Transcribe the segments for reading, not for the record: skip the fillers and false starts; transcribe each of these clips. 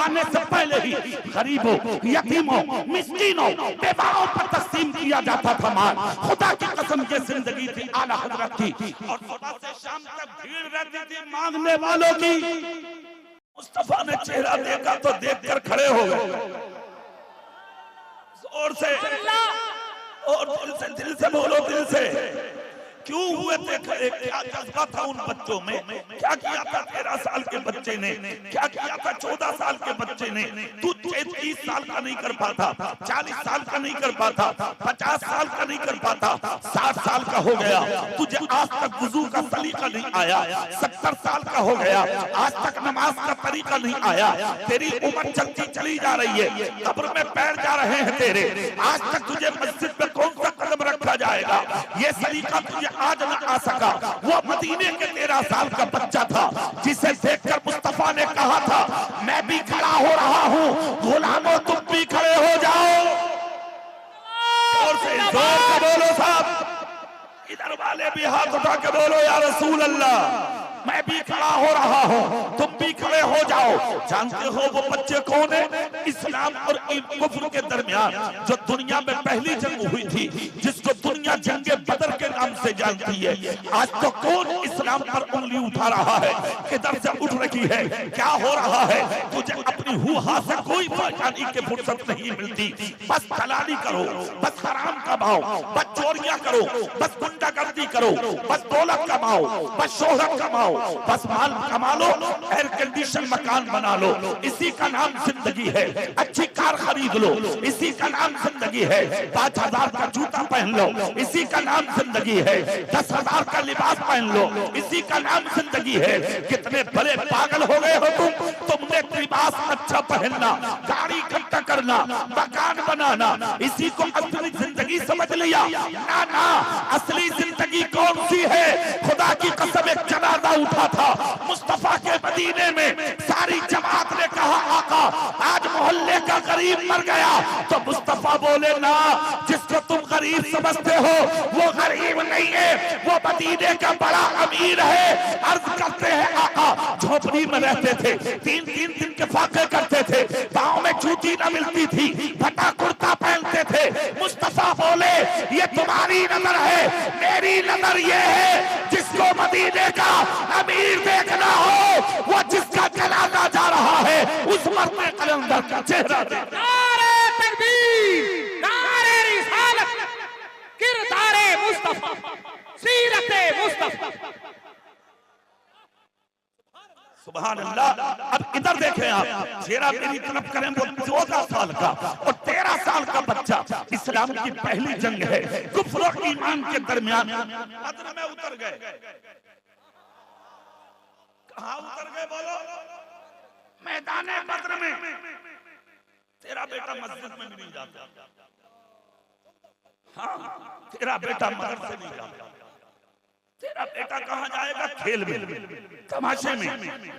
आने से पहले ही गरीबों, यतीमों, मिस्कीनों, बेवाओं पर तकसीम किया जाता था माल। खुदा की कसम ये जिंदगी थी आला हजरत की, और सुबह से शाम तक भीड़ रहती थी मांगने वालों की। मुस्तफा ने चेहरा देखा तो देखकर खड़े हो गए जोर से, और दिल से बोलो, दिल से। क्यों हुए थे खड़े? क्या जज्बा था उन बच्चों में? क्या किया था 13 साल के बच्चे ने? क्या किया था 14 साल के बच्चे ने? तू 30 साल का नहीं कर पाता, 40 साल का नहीं कर पाता, 50 साल का नहीं कर पाता, 60 साल का हो गया, तुझे आज तक वुजू का सलीका नहीं आया, 70 साल का हो गया, आज तक नमाज का तरीका नहीं आया, तेरी उम्र चलती चली जा रही है, कब्र में पैर जा रहे हैं तेरे, आज तक तुझे मस्जिद में कौन सा कदम रखा जाएगा? ये सलीका तुझे आज न आ सका। वो मदीने के 13 साल का बच्चा था जिसे देखकर मुस्तफा ने कहा था, मैं भी खड़ा हो रहा हूँ, गुलामों तुम भी खड़े हो जाओ। और से जोर से बोलो साहब, इधर वाले भी हाथ उठा के बोलो या रसूल अल्लाह, मैं भी खड़ा हो रहा हूँ, तुम भी खड़े हो जाओ। जानते हो वो बच्चे कौन है? इस्लाम और कुफ्र के दरमियान जो दुनिया में पहली जंग हुई थी, जिसको दुनिया जंगे बदर के नाम से जानती है। आज तो कौन इस्लाम पर उंगली उठा रहा है, किधर से उठ रही है, क्या हो रहा है? तुझे अपनी हुआ से कोई पहचानी की फुर्सत नहीं मिलती। बस दलाली करो, बस हराम कमाओ, बस चोरियां करो, बस गुंडागर्दी करो, बस दौलत कमाओ, बस शोहरत कमाओ, बस माल कमा लो, एयर कंडीशन मकान बना लो, इसी का नाम जिंदगी है। अच्छी कार खरीद लो, इसी का नाम जिंदगी है। 5,000 का जूता पहन लो, इसी का नाम जिंदगी है। 10,000 का लिबास पहन लो, इसी का नाम जिंदगी है। कितने बड़े पागल हो गए हो तुम! तुमने लिबास अच्छा पहनना, गाड़ी इकट्ठा करना, मकान बनाना, इसी को असली जिंदगी समझ लिया। ना ना, असली जिंदगी कौन सी है? खुदा की कसम, एक जनाजा उठा था मुस्तफा के मदीने में, सारी जमात ने कहा आका आज मोहल्ले का गरीब मर गया, तो मुस्तफा बोले ना, जिसको तुम गरीब समझते हो वो गरीब नहीं है, वो मदीने का बड़ा अमीर है। अर्ज करते हैं आका झोपड़ी में रहते थे, 3-3 दिन के फाके करते थे, पाँव में जूती न मिलती थी, फटा कुर्ता पहनते थे। मुस्तफा बोले ये तुम्हारी नजर है, मेरी नजर ये है, जिसको मदीने का अमीर देखना हो, वो जिसका जनाजा जा रहा है उस मरने कलंदर का चेहरा देखना। नारे तकबीर, नारे रिसालत, किरदारे मुस्तफा, सीरते मुस्तफा। सुभान अल्लाह। अब इधर देखें आप, चेहरा मेरी तरफ करें, वो 14 साल का और 13 साल का बच्चा। इस्लाम की पहली जंग है, कुफ्र और ईमान के दरमियान। बद्र में उतर गए, कहाँ उतर गए बोलो? मैदान बद्र में। तेरा बेटा मस्जिद में भी नहीं जाता, हाँ तेरा बेटा मदरसे नहीं जाता, तेरा बेटा कहाँ जाएगा? खेल में, तमाशे में,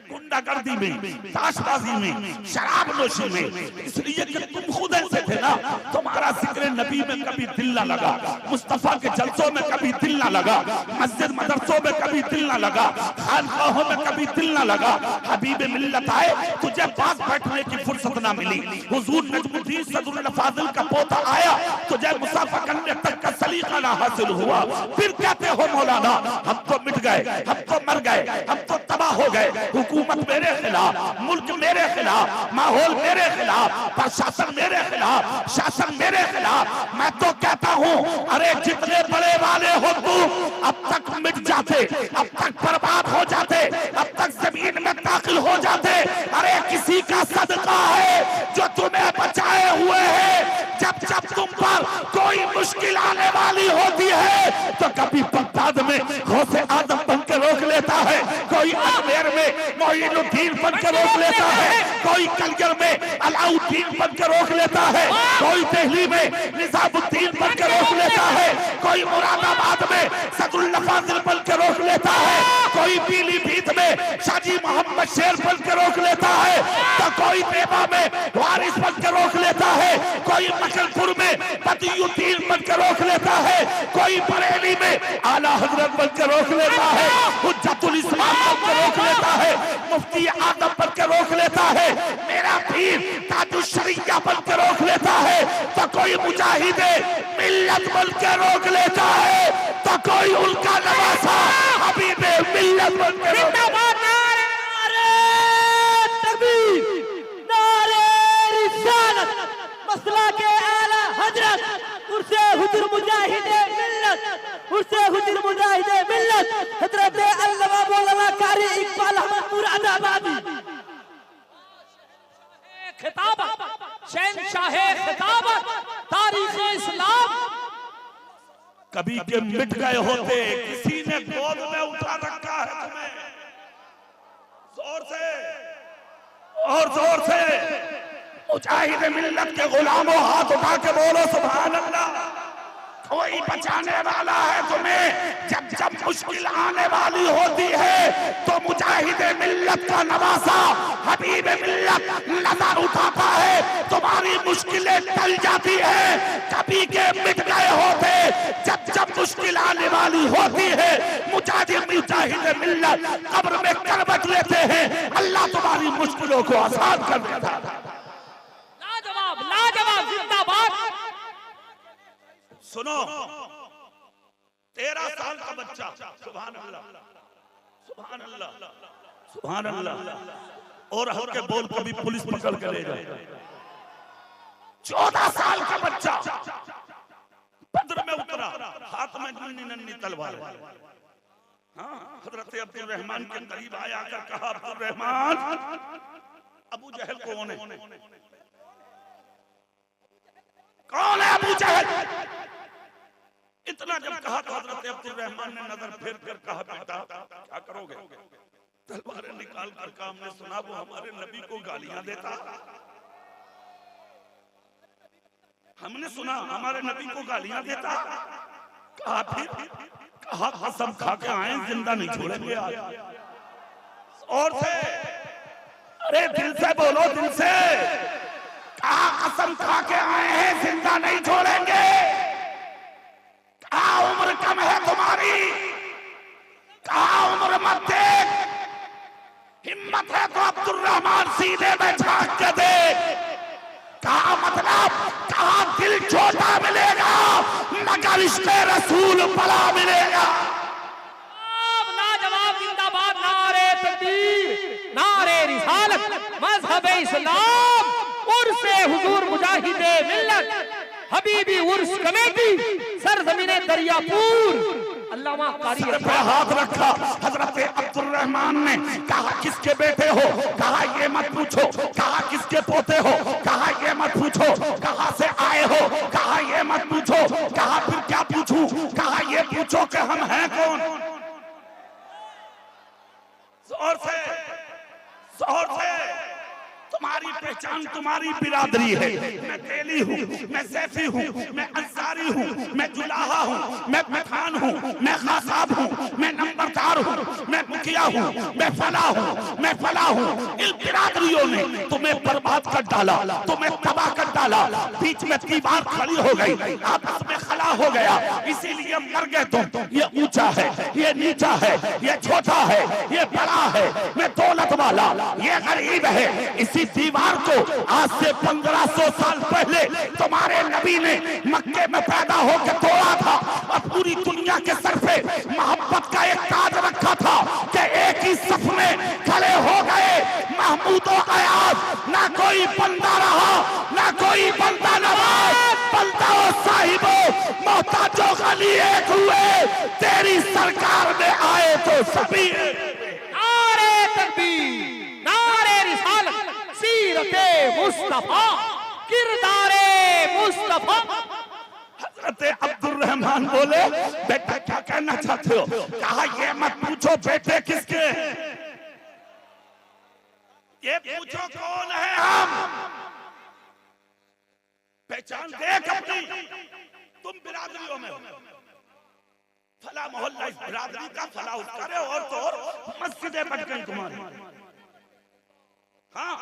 गुंडागर्दी में, ताशबाजी में, शराब नोशी में। इसलिए कि तुम खुद ऐसे थे ना, तुम्हारा जिक्र नबी में कभी दिल ना लगा, मुस्तफा के जलसों में कभी दिल ना लगा, मस्जिद मदरसों में कभी दिल ना लगा, खानकाहों में कभी दिल ना लगा। हबीब मिल्लत आए, तुझे पास बैठने की फुर्सत ना मिली। हुजूर नजमुद्दीन सदरुल फाजिल का पोता आया, तुझे मुसाफा करने तक का सलीका ना हासिल हुआ। फिर कहते हो मौलाना हम तो मिट गए, हम तो मर गए, हम तो तबाह हो गए, हुकूमत मेरे खिलाफ, मुल्क मेरे खिलाफ, माहौल मेरे खिलाफ, प्रशासन मेरे खिलाफ, शासन मेरे खिलाफ। मैं तो कहता हूँ अरे जितने बड़े वाले हो तुम, अब तक मिट जाते, अब तक बर्बाद हो जाते, अब तक जमीन में दाखिल हो जाते। अरे किसी का सदका है जो तुम्हें बचाए हुए है। जब जब तुम पर कोई मुश्किल आने वाली होती है तो कभी बगदाद में गौसे आदम बन के रोक लेता है, कोई अजमेर में मोइनुद्दीन बन के रोक लेता है, कोई कलगर में अलाउद्दीन बन के रोक लेता है, कोई दिल्ली में निजामुद्दीन बन के रोक लेता है, कोई मुरादाबाद में सदरुल फाजिल बन के रोक लेता है, कोई पीलीभीत में शाजी मोहम्मद शेर बन के रोक लेता है, तो कोई देवा में वारिस बन के रोक लेता है, कोई मकलपुर में बदियुद्दीन बन के रोक लेता है, कोई बरेली में आला हजरत बन के रोक लेता है, हुज्जतुल इस्लाम बन के रोक लेता है, मुफ्ती आदम बन के रोक लेता है। मेरा भी कोई मुजाहिदे मिल्लत बन के रोक लेता है तो कोई उनका नवासा हबीबे मिल्लत बन के जिंदाबाद नारे तकबीर, नारे रिसालत, मसला के आला हजरत उर्से हुजूर मुजाहिदे मिल्लत, उर्से हुजूर मुजाहिदे मिल्लत हजरत अल्लामा मौलाना कारी इकबाल अहमद मुरादाबादी। खिताबत शहंशाह खिताबत तारीख इस्लाम। कभी के मिट गए होते, किसी ने गोद में उठा रखा है तुम्हें। जोर से और जोर से मुजाहिद मिल्लत के गुलामों हाथ उठा के बोलो सुभान अल्लाह। कोई बचाने वाला है तुम्हें। जब जब मुश्किल आने वाली होती है तो मुजाहिद मिल्लत का नवासा हबीब मिल्लत नजर उठाता है, तुम्हारी मुश्किलें टल जाती है। कभी के मिट गए होते, जब जब मुश्किल आने वाली होती है मुजाहिद मिल्लत कब्र में करवट लेते हैं, अल्लाह तुम्हारी मुश्किलों को आसान कर देता है। लाजवाब लाजवाब, जिंदाबाद। सुनो, 13 साल का बच्चा, सुभान अल्लाह सुभान अल्लाह सुभान अल्लाह, और हल्के बोल को भी पुलिस पकड़ के ले जाए। 14 साल का बच्चा बद्र में उतरा, हाथ में नन्ही नन्ही तलवार। हाँ, हजरत अब्दुल रहमान के करीब आया कर कहा, अब्दुल रहमान अबू जहल कौन है? कौन है अबू जहल? इतना जब कहा तो हजरत अब्दुल रहमान ने नजर फेर कर कहा, बेटा क्या करोगे? तलवारें निकाल कर काम ने सुना वो हमारे नबी को गालियां देता। हमने सुना हमारे नबी को गालियां देता। कहा फिर? कहा कसम खा के आए जिंदा नहीं छोड़ेंगे आज। और से अरे दिल से बोलो, दिल से। कहा कसम खा के आए हैं जिंदा नहीं छोड़ेंगे। कहा उम्र कम है तुम्हारी, कहा उम्र मत देख, हिम्मत है तो अब्दुल रहमान सीधे में झांक के देख। कहा मतलब, कहा दिल छोटा मिलेगा मगर इश्क़े रसूल बड़ा मिलेगा। लाजवाब, जिंदाबाद, नारे तकबीर, नारे रिसालत, मज़हब इस्लाम, उर्से हुजूर मुजाहिदे मिल्लत, हबीबी उर्स कमेटी, सरजमीने दरियापुर। अल्लामा कारी सर पे हाथ रखा। हजरत अब्दुल रहमान ने कहा किसके बेटे हो? कहा ये मत पूछो। कहा किसके पोते हो? कहा ये मत पूछो। कहां से आए हो? कहा ये मत पूछो। कहा फिर क्या पूछूं? कहा ये पूछो कि हम हैं कौन। जोर से जोर से, तुम्हारी पहचान तुम्हारी बिरादरी है। मैं तेली हूँ, मैं सैफी हूँ, मैं अंसारी हूँ, मैं जुलाहा हूँ, मैं पठान हूँ, मैं खासाब हूँ, मैं नंबरदार हूँ, मैं मुखिया हूँ, मैं फला हूँ, मैं फला हूँ। इन बिरादरियों ने तुम्हें बर्बाद कर डाला, तुम्हें तबाह कर डाला। बीच में दीवार खड़ी हो गई, आपस में खला हो गया, इसीलिए मर गए तुम। ये ऊंचा है, ये नीचा है, ये छोटा है, ये बड़ा है, मैं दौलत वाला, ये गरीब है। इसी दीवार को आज से 1500 साल पहले तुम्हारे नबी ने मक्के में पैदा होकर तोड़ा था और पूरी दुनिया के सर पे मोहब्बत का एक ताज रखा था कि एक ही सफ में खड़े हो गए महमूद और अयाज। ना कोई बंदा रहा, ना कोई बंदा नवाज, बंदा और साहिबो मोहताजो गली एक हुए। तेरी सरकार में आए तो सभी। नारे तकबीर, नारे रिसालत, सीरते मुस्तफा, किरदारे मुस्तफा। हजरत अब्दुल रहमान बोले, बेटा क्या कहना चाहते हो? कहा ये मत पूछो बेटे किसके, ये पूछो कौन है हम। पहचान देख अपनी, तुम बिरादरियों में हो। फला मोहल्ला इस बिरादरी का, फला उसका रे, और तो और मस्जिदें बन गई तुम्हारी। हाँ,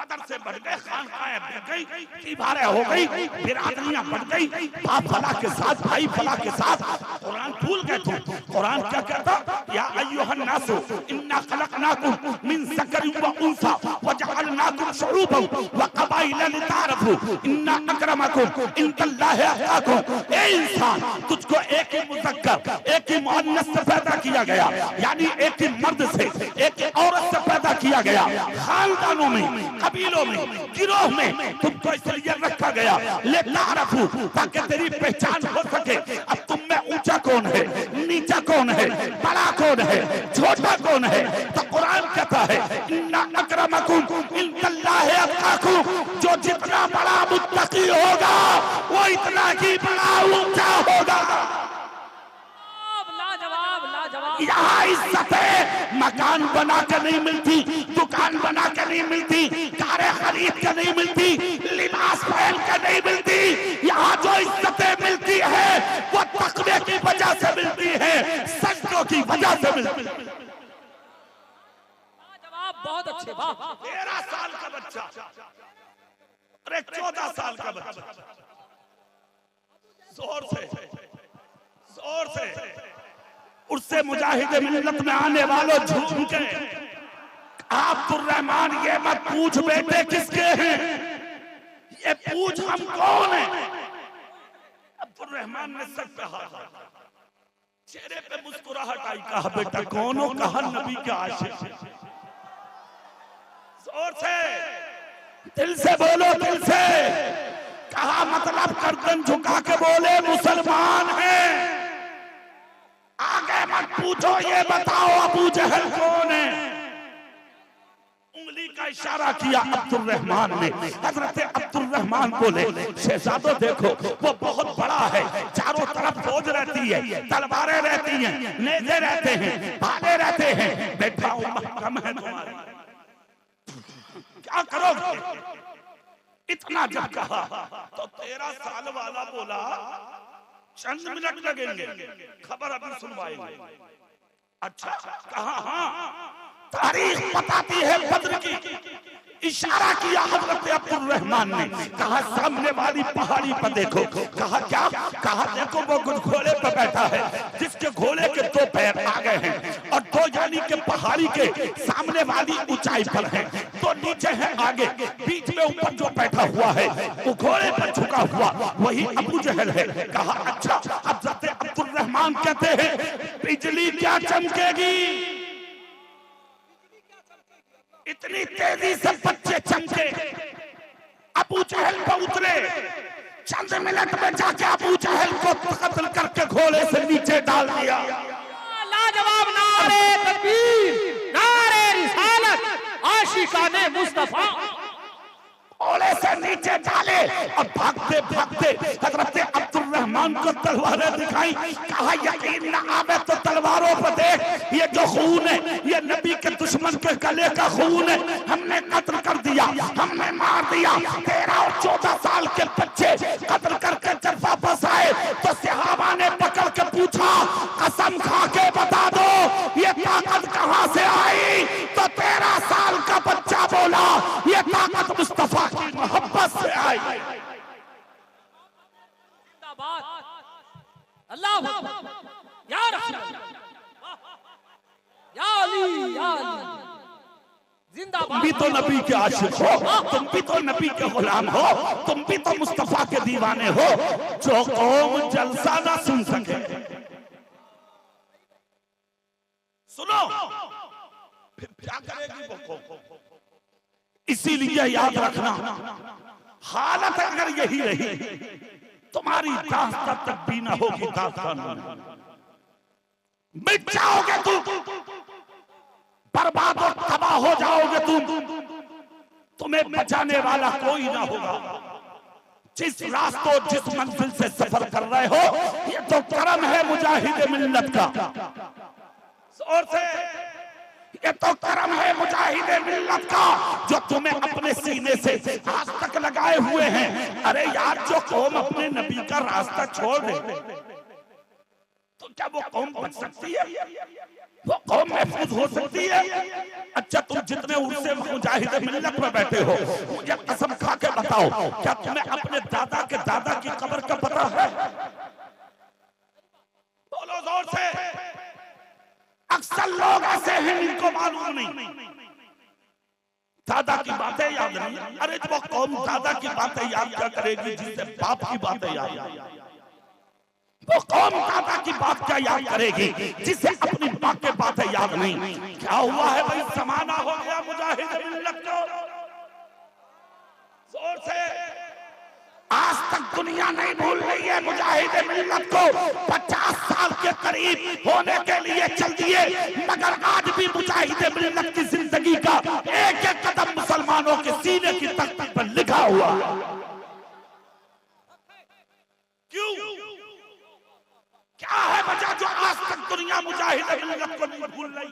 कदर से बढ़ गए, खानकाएं बढ़ गई, दीवारें हो गई, बिरादरियां बढ़ गई, बाप फला के साथ, भाई फला के साथ। कुरान भूल गए तुम। कुरान क्या कहता? या अय्युहन नासु इन्ना खलकनाकुम मिन ज़करिन व उन्सा व जअलनाकुम शुऊबन व क़बाइला लितारफू इन्ना अक्रमकुम इंदल्लाहि अत्क़ाकुम। ए इंसान, तुझको एक ही मुज़क्कर, एक ही मुअन्नस से पैदा किया गया, यानी एक ही मर्द से, एक ही औरत से पैदा किया गया। खानदानों में, कबीलों में, गिरोह में तुमको इसलिए रखा गया लितारफू, ताकि तेरी पहचान हो सके। अब तुम में ऊंचा कौन है, नीचा कौन है, बड़ा कौन है, छोटा कौन है? तो कुरान कहता है इन्ना अक्रमकुम इंदल्लाहि अत्क़ाकुम, जो जितना बड़ा मुत्तकी होगा वो इतना ही बड़ा ऊंचा होगा। लाजवाब लाजवाब। यहाँ इज्जतें मकान बना के नहीं मिलती, दुकान बना के नहीं मिलती, कारें खरीद के नहीं मिलती, लिबास पहन के नहीं मिलती। यहाँ जो इज्जतें मिलती है वो तक़वे की वजह से मिलती है, सजदों की वजह से मिलती है। लाजवाब, बहुत अच्छे। वाह 13 साल का बच्चा और एक 14 साल का बच्चा, जोर से उससे मुजाहिद मिल्लत में आने वालों झूम के, अब्दुर्रहमान ये मत पूछ बेटे किसके हैं, ये पूछ हम कौन है। अब्दुर्रहमान ने सर पे हाथ रखा, चेहरे पे मुस्कुराहट आई, कहा बेटा कौन हो? कहा नबी के आशिक। जोर से, दिल से बोलो, दिल से। कहा मतलब गर्दन झुका के बोले मुसलमान हैं। आगे मत पूछो, ये बताओ अबू जहल कौन है। उंगली का इशारा किया अब्दुर्रहमान ने। हजरत अब्दुर्रहमान बोले शहजादो देखो वो बहुत बड़ा है, चारों तरफ फौज रहती है, तलवारें रहती हैं, नेज़े रहते हैं, भाले रहते हैं, बेटा महकम है तुम्हारी, क्या करोगे? इतना जब कहा तो 13 साल वाला बोला चंद मिनट लगेंगे, खबर अभी सुनवाएंगे। अच्छा कहा हाँ, तारीख बताती है बद्र की। इशारा किया हजरत अब्दुर्रहमान ने, कहा सामने वाली पहाड़ी पर देखो। कहा क्या? कहा देखो वो घोड़े पर बैठा है, जिसके घोड़े के 2 पैर आगे हैं और 2 यानी के पहाड़ी के सामने वाली ऊंचाई पर है, 2 नीचे है आगे, बीच में ऊपर जो बैठा हुआ है वो घोड़े पर झुका हुआ वही अबू जहल है। कहा अच्छा। हजरत अब्दुर्रहमान कहते हैं बिजली क्या चमकेगी, इतनी तेजी से बच्चे चमके, अबू जहल पर उतरे, चंद मिनट में जाके अबू जहल को कत्ल करके घोड़े से नीचे डाल दिया। लाजवाब। नारे तकबीर, नारे रिसालत, आशिकाने मुस्तफा। घोड़े से नीचे डाले और भागते भागते हजरत अब्दुर्रहमान को तलवारें दिखाई। कहा यकीन न आवे तो तलवारों पर देख, ये जो खून है ये नबी के दुश्मन के गले का खून है, हमने कत्ल कर दिया, हमने मार दिया। 13 और 14 साल के बच्चे कत्ल करके जब वापस आए तो सहाबा ने पकड़ के पूछा कसम खा के बता दो ये ताकत कहां से आई? तो 13 साल का बच्चा बोला ये ताकत मुस्तफा की मोहब्बत से आई। जिंदाबाद अल्लाह या रसूल, या अली, या अली। जिंदाबाद। तुम भी तो नबी के आशिक हो, तुम भी तो नबी के गुलाम हो, तुम भी तो मुस्तफा के दीवाने हो। जो कौम जलसा ना सुन सके, सुनो फिर क्या करेगी वो कौम। इसीलिए याद रखना, हालत अगर यही रही तुम्हारी दास्तां तक भी ना होगी, दास्तान मिट जाओगे तुम, बर्बाद और तबाह हो जाओगे तुम, तुम्हें बचाने वाला कोई ना होगा। जिस रास्तों जिस मंजिल से सफर कर रहे हो ये तो करम है मुजाहिद मिल्लत का। और से ये तो करम है मुजाहिद मिल्लत का जो तुम्हें अपने सीने से आज तक लगाए हुए हैं। अरे यार जो कौम अपने नबी का रास्ता छोड़ दे तो क्या वो कौम बच सकती है? वो कौम महफूज हो सकती है? अच्छा, तुम जितने उर्से मुजाहिद मिल्लत में बैठे हो, मुझे कसम खा के बताओ, क्या तुम्हें अपने दादा के दादा की कब्र का पता है? बोलो जोर से। अक्सर लोग ऐसे हैं इनको मालूम नहीं, दादा की बातें याद नहीं। अरे वो कौम दादा की बातें याद क्या करेगी जिससे बाप की बातें याद? वो कौम दादा की बात क्या याद करेगी जिसे अपनी माँ के बातें याद नहीं? क्या हुआ है भाई, जमाना हो गया मुजाहिद मिल्लत को। जोर से। आज तक दुनिया नहीं भूल रही है मुजाहिद मिल्लत को। 50 साल के करीब होने के लिए चल दिए, मगर आज भी मुजाहिद मिल्लत की जिंदगी का एक एक कदम मुसलमानों के सीने की तख्ती पर लिखा हुआ। क्यों? क्या है वजह जो आज तक दुनिया मुजाहिद मिल्लत को नहीं भूल रही?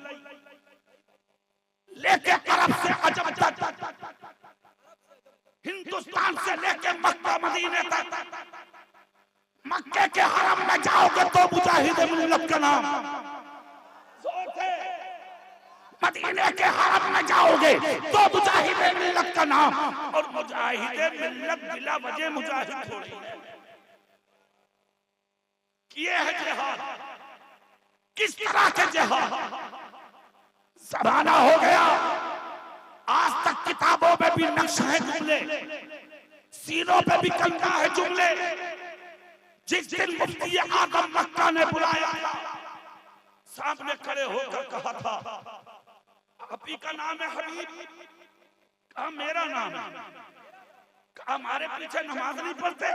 लेके अरब से अजम तक, हिंदुस्तान से लेके मक्का मदीने तक, मक्के के हरम में जाओगे तो मुजाहिद मिल्लत का नाम, मदीने के हरम में जाओगे तो मुजाहिद मिल्लत का नाम। और मुजाहिद मिल्लत बिला वजह मुजाहिद थोड़ी है, किए है जिहाद। किस तरह के जिहाद? जमाना हो गया, आज तक किताबों में भी नक्श है जुमले, सीनों पे भी कंधा है जुमले। जिस दिन मुफ्ती आजम मक्का ने बुलाया था, सामने खड़े होकर कहा था, आप ही का नाम है हबीब? कहा मेरा नाम है। कहा हमारे पीछे नमाज नहीं पढ़ते?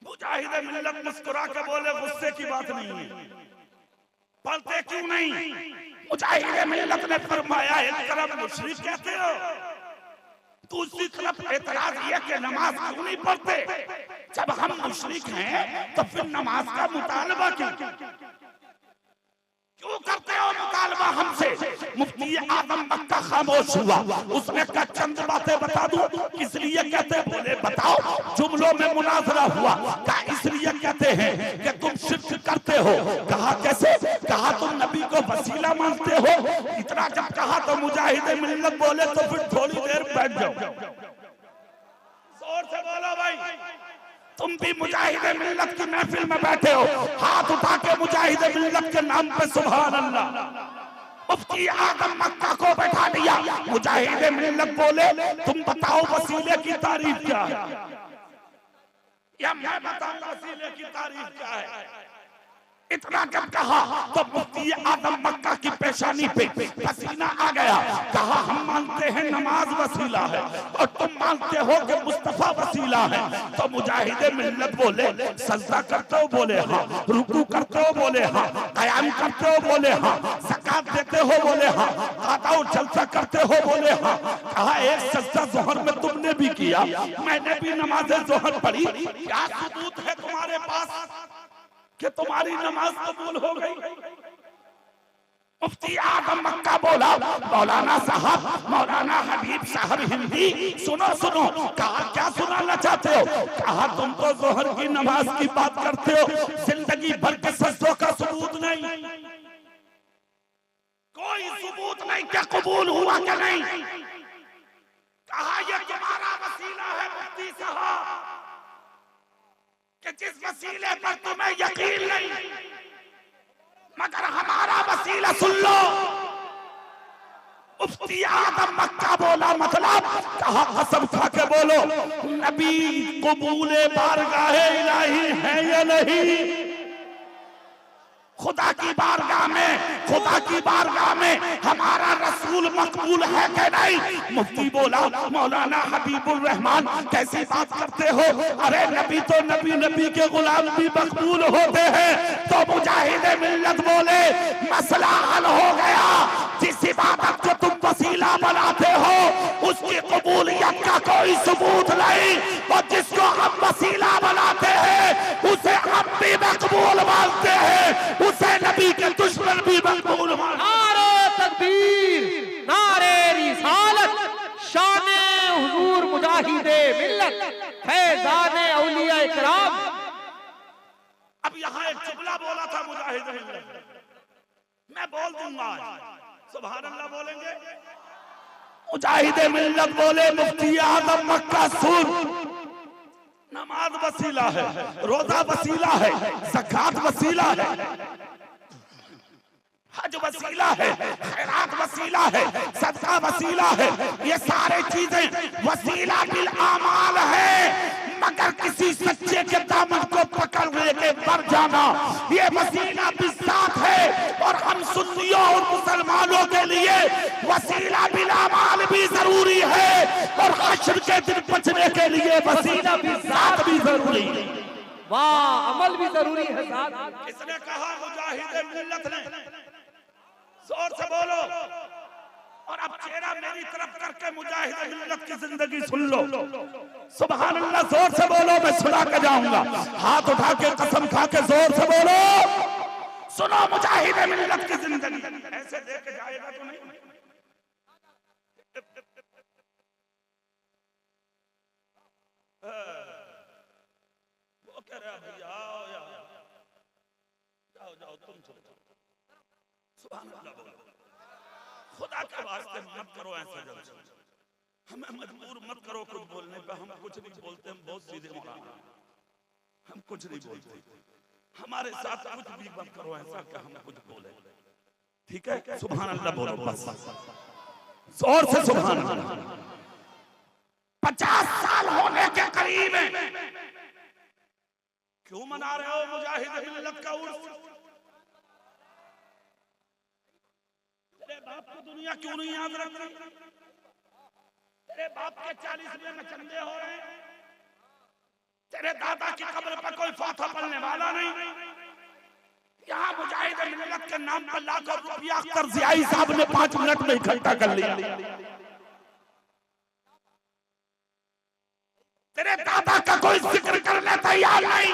मुजाहिद मिल्लत मुस्कुरा के बोले गुस्से की बात नहीं है, पढ़ते क्यों नहीं? मुजाहिद मिल्लत ने फरमाया, एक तरफ मुशरिक कहते हो, दूसरी तरफ एतराज ये कि नमाज क्यों नहीं पढ़ते? जब हम मुशरिक हैं तो फिर नमाज का मुतालबा क्यों करते हो मुतालबा हमसे? मुफ्ती आजम मक्का खामोश हुआ। उसने कहा चंद बातें बता दूं, इसलिए कहते? बोले बताओ। जुमलों में मुनाजरा हुआ। कहा इसलिए कहते हैं कि तुम शिर्क करते हो। कहा कैसे? कहा तुम नबी को वसीला मानते हो। इतना जब कहा तो मुजाहिद मिल्लत बोले तो फिर थोड़ी देर बैठ जाओ। जोर से बोलो भाई, तुम भी मुजाहिद मिल्लत की महफिल में बैठे हो, हाथ उठा के मुजाहिद मिल्लत के नाम पे सुभान अल्लाह। मुफ्ती आजम मक्का को बैठा दिया। मुजाहिद मिल्लत बोले तुम बताओ वसीले की तारीफ क्या है? या मैं बताऊंगा वसीले की तारीफ क्या है? इतना जब कहा तो मुफ्ती आजम मक्का की पेशानी पे पसीना आ गया। कहा हम मानते हैं नमाज वसीला है और तुम मानते हो कि मुस्तफा वसीला है। तो मुजाहिद मिल्लत बोले सजदा करते हो? बोले हाँ। रुकू करते हो? बोले हाँ। क़याम करते हो? बोले हाँ। ज़कात देते हो? बोले हाँ। क़ज़ा और जलसा करते हो? बोले हाँ। कहा एक सजदा ज़ोहर में तुमने भी किया, मैंने भी नमाज ज़ोहर पढ़ी, क्या सबूत है तुम्हारे पास कि तुम्हारी नमाज कबूल हो गई? मुफ्ती आजम मक्का बोला मौलाना साहब, मौलाना हबीब साहब हिंदी सुनो सुनो। कहा क्या सुनाना चाहते हो? कहा तुम तो जोहर की नमाज की बात करते हो, जिंदगी भर के सजदों का सबूत नहीं, कोई सबूत नहीं क्या कबूल हुआ क्या नहीं? कहा यह तुम्हारा वसीला है मुफ्ती साहब कि जिस वसीले पर तुम्हें यकीन नहीं, मगर हमारा वसीला सुन लो। मुफ्ती आजम मक्का बोला मतलब? कहा कसम खा के बोलो नबी कबूले बारगाहे इलाही है या नहीं? खुदा की बारगाह में, खुदा की बारगाह में हमारा रसूल मकबूल है कि नहीं? मुफ्ती बोला मौलाना हबीबुर रहमान कैसी बात करते हो? अरे नबी तो नबी, नबी के गुलाम भी मकबूल होते हैं। तो मुजाहिद मिल्लत बोले मसला हल हो गया। जिस इबादत को तुम वसीला बनाते हो उसकी कबूलियत का कोई सबूत नहीं, और जिसको हम वसीला बनाते हैं उसे हम भी मकबूल मानते हैं, उसे नबी के दुश्मन भी मकबूल मानते हैं। नारे तकबीर, नारे रिसालत, शाने हुजूर मुजाहिदे मिल्लत, फैजाने औलिया इकराम। अब यहाँ एक जुमला बोला था मुजाहिद मिल्लत, मैं बोल दूंगा। सुभान अल्लाह बोलेंगे। मुजाहिदे मिल्लत बोले मुफ्ती आजम मक्का सुन, नमाज वसीला है, रोजा वसीला है, ज़कात वसीला है, हज वसीला है, खैरात वसीला है, सदका वसीला है, ये सारे चीजें वसीला बिल आमाल है। मगर किसी सच्चे के दामन को पकड़ लेके मर जाना ये वसीला भी साथ है। और हम सुन्नियों और मुसलमानों के लिए वसीला बिल आमाल भी जरूरी है और हश्र के दिन बचने के लिए वसीला भी साथ भी जरूरी है। वाह, अमल भी जरूरी है साथ। किसने कहा? मुजाहिदे मिल्लत ने। जोर से बोलो। और अब चेहरा मेरी तरफ करके मुजाहिदे मिल्लत की जिंदगी सुन लो। सुभान अल्लाह, जोर से बोलो, मैं सुना के जाऊंगा। हाथ उठा के कसम खा के जोर से बोलो, सुनो मुजाहिदे मिल्लत की जिंदगी। ऐसे देख जाएगा तो नहीं। वो कह रहा भैया जाओ जाओ तुम चलो। सुभान अल्लाह बोलो। खुदा के वास्ते मत करो ऐसा जल्दी। हमें मजबूर मत करो कुछ बोलने पे। हम कुछ नहीं बोलते, हम बहुत सीधे मौलाना, हम कुछ नहीं बोलते। हमारे साथ कुछ भी मत करो ऐसा कि हम कुछ बोले, ठीक है? सुभान अल्लाह बोलो बस, जोर से सुभान अल्लाह। 50 साल होने के करीब है, क्यों मना रहे हो मुजाहिद मिल्लत का उर्स? तेरे बाप को दुनिया क्यों नहीं याद रखती? तेरे बाप के 40वें में चंदे हो रहे हैं, तेरे दादा की कब्र पर कोई फाथा पढ़ने वाला नहीं। यहाँ मुजाहिद मिल्लत के नाम पर लाखों रुपया अख्तर ज़ियाई साहब ने 5 मिनट में इकट्ठा कर लिया। तेरे दादा का कोई जिक्र करने तैयार नहीं,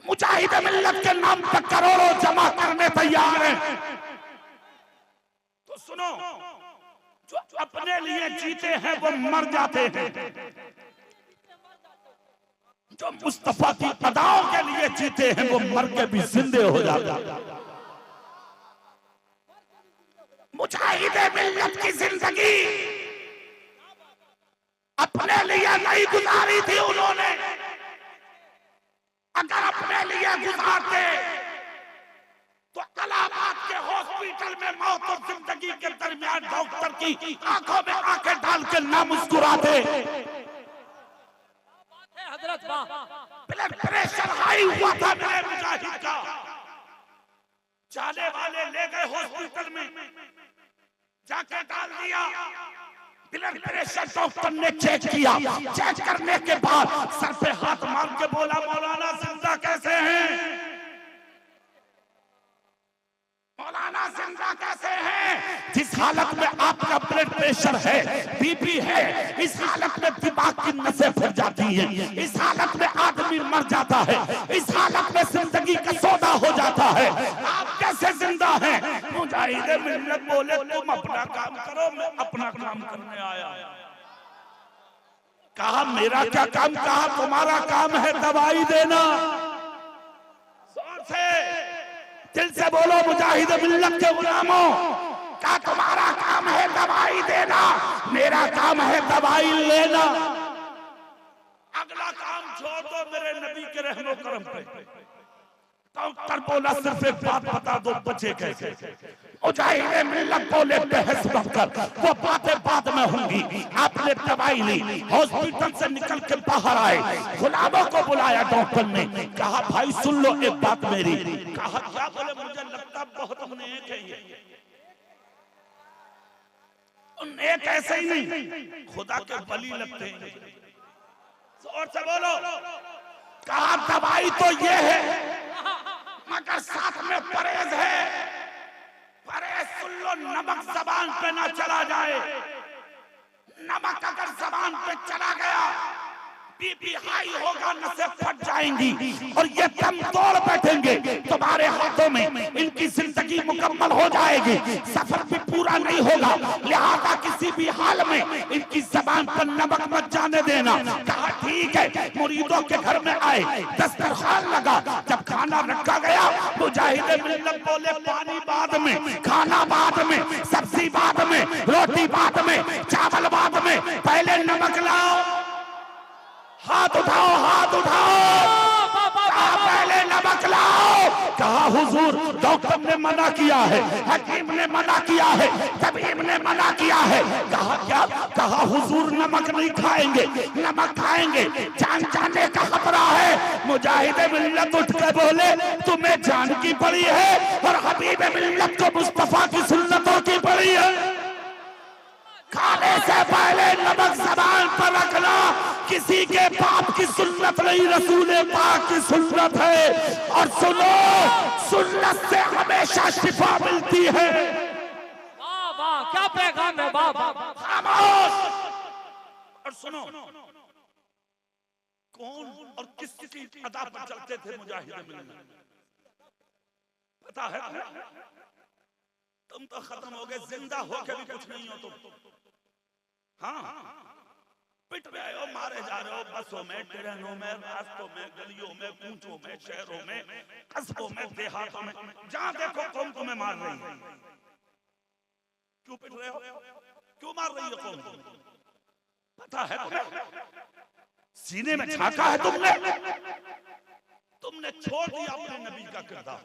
मुजाहिद मिल्लत के नाम पर करोड़ों जमा करने तैयार है। तो सुनो, जो अपने लिए जीते हैं वो मर जाते हैं, जो मुस्तफा की अदाओं के लिए जीते हैं वो मर के भी जिंदे हो जाते हैं। मुजाहिद मिल्लत की जिंदगी अपने लिए नहीं गुजारी थी उन्होंने। अगर अपने लिए गुजारते तो इलाहाबाद के हॉस्पिटल में मौत और जिंदगी के दरमियान डॉक्टर की आंखों में आंखें डाल के ना मुस्कुराते। ब्लड प्रेशर हाई हुआ था मेरे मुजाहिद का, जाने वाले ले गए हॉस्पिटल में, जाके डाल दिया। ब्लड प्रेशर डॉक्टर ने चेक किया, चेक करने के बाद सर पे हाथ मार के बोला, मौलाना जिंदा कैसे हैं? मौलाना जिंदा कैसे हैं? जिस हालत में आपका ब्लड प्रेशर है, बीपी है, इस हालत में दिमाग की नसें फट जाती हैं, इस हालत में आदमी मर जाता है, इस हालत में जिंदगी का सौदा हो जाता है, आप कैसे जिंदा हैं? मुजाहिद मिल्लत बोले, तुम अपना काम करो, मैं अपना काम करने आया। कहा मेरा क्या काम? कहा तुम्हारा काम है दवाई देना। जोर से दिल से बोलो मुजाहिद मिल्लत के गुलामों, क्या तुम्हारा काम है दवाई देना? मेरा काम है दवाई लेना। अगला काम छोड़ दो मेरे नबी के रहमो करम पे। डॉक्टर बोला सिर्फ एक बात बता दो, बचे कैसे? मुजाहिद मिल्लत बोले बहस मत कर, वो बातें बाद में होंगी। आपने दवाई ली, हॉस्पिटल से निकल के बाहर आए, गुलामों को बुलाया डॉक्टर ने, कहा भाई सुन लो एक बात मेरी। कहा क्या? बोले मुझे लगता बहुत नेक है ये। नेक ऐसे ही नहीं, खुदा के वली लगते हैं। जोर से बोलो। कहा दवाई तो ये है मगर साथ में परहेज है। परहेज सुन लो, नमक जबान पे ना चला जाए। नमक अगर जबान पे चला गया बीपी हाई होगा, नसें फट जाएंगी और ये दम तोड़ बैठेंगे। तुम्हारे हाथों में इनकी जिंदगी मुकम्मल हो जाएगी, सफर भी पूरा नहीं होगा। लिहाजा किसी भी हाल में इनकी जबान पर नमक मत जाने देना। कहा ठीक है। मुरीदों के घर में आए, दस्तरखान लगा, जब खाना रखा गया मुजाहिद मिल्लत बोले पानी बाद में, खाना बाद में, सब्जी बाद में, रोटी बाद में, चावल बाद में, पहले नमक लाओ। हाथ उठाओ, हाथ उठाओ। कहा पहले नमक लाओ। कहा हुजूर डॉक्टर ने मना किया है, हकीम ने मना किया है, तबीब ने मना किया है। कहा क्या? कहा हुजूर नमक नहीं खाएंगे, नमक खाएंगे जान जाने का खतरा है। मुजाहिद मिल्लत उठ के बोले तुम्हें जान की पड़ी है और हबीब मिल्लत को मुस्तफा की सुन्नतों की पड़ी है। खाने से पहले नमक ज़बान पर रखना। किसी के बाप की सुन्नत नहीं, रसूल पाक की सुन्नत है। और सुनो, सुन्नत से हमेशा शिफा मिलती है। वाह वाह, क्या पैगाम है बाबा। खामोश। और सुनो, कौन और किसकी अदा पर चलते थे मुजाहिद मिल्लत? पता है? तुम तो खत्म हो गए, जिंदा होके भी कुछ नहीं हो तुम। हाँ, पिट रहे हो, मारे जा रहे हो, बसों में, ट्रेनों में, रास्तों में, गलियों में, कूचों में, शहरों में, कस्बों में, देहातों में, जहां देखो कौम तुम्हें मार रही है। क्यों पिट रहे हो? क्यों मार रही है कौम? पता है तुम्हें? सीने में झांका है तुमने? तुमने छोड़ दिया अपने नबी का किरदार,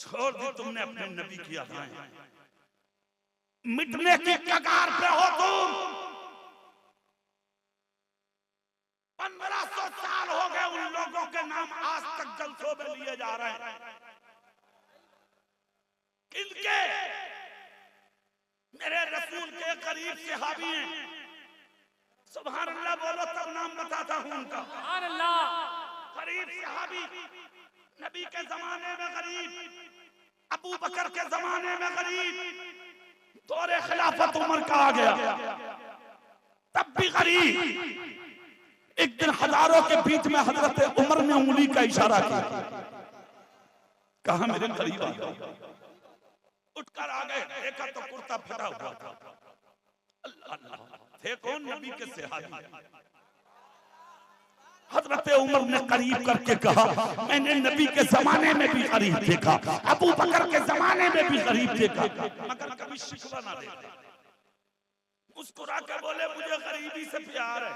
छोड़ दी तुमने अपने नबी की अदाएं। मिटने की कगार पे हो तुम। 1500 साल हो गए उन लोगों के नाम आज तक जलसों में लिए जा रहे हैं। किनके? मेरे रसूल के करीब सहाबी हैं। सुभान अल्लाह बोलो तब नाम बताता हूं उनका। सुभान अल्लाह। करीब सहाबी, नबी के जमाने में गरीब, अबू बकर के जमाने में गरीब, दौरे खिलाफत उमर का आ गया तब भी गरीब। एक दिन हजारों के बीच में हजरत उमर ने उंगली का इशारा किया, कहा मेरे करीब आ गया। उठकर आ गए, देखा तो कुर्ता फटा हुआ था। अल्लाह, थे कौन? नबी के सहाबी। हजरत उमर ने करीब करके कहा मैंने नबी के जमाने में भी करीब देखा, अबू बकर के जमाने में भी करीब देखा, मगर कभी शिकवा ना देखा। मुस्कुरा के बोले मुझे गरीबी से प्यार है।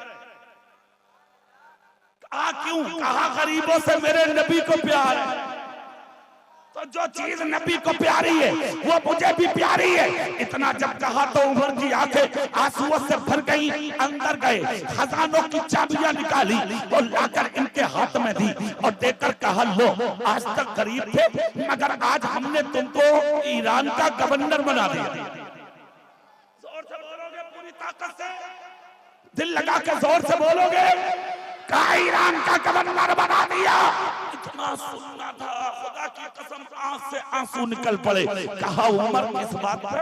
कहा क्यों? कहा गरीबों से मेरे नबी को प्यार है। तो जो चीज नबी को प्यारी है वो मुझे भी प्यारी है। इतना जब कहा तो उमर की आंखें आंसुओं से भर गई। अंदर गए, खजानों की चाबियां निकाली और लाकर इनके हाथ में दी और देकर कहा लो, आज तक गरीब थे मगर आज हमने तुमको ईरान का गवर्नर बना दिया। जोर से बोलोगे पूरी ताकत से, दिल लगा के जोर से बोलोगे। कहा ईरान का गवर्नर बना दिया। इतना सुनना था, खुदा की कसम आंख से आंसू निकल पड़े। कहा उमर किस बात पर?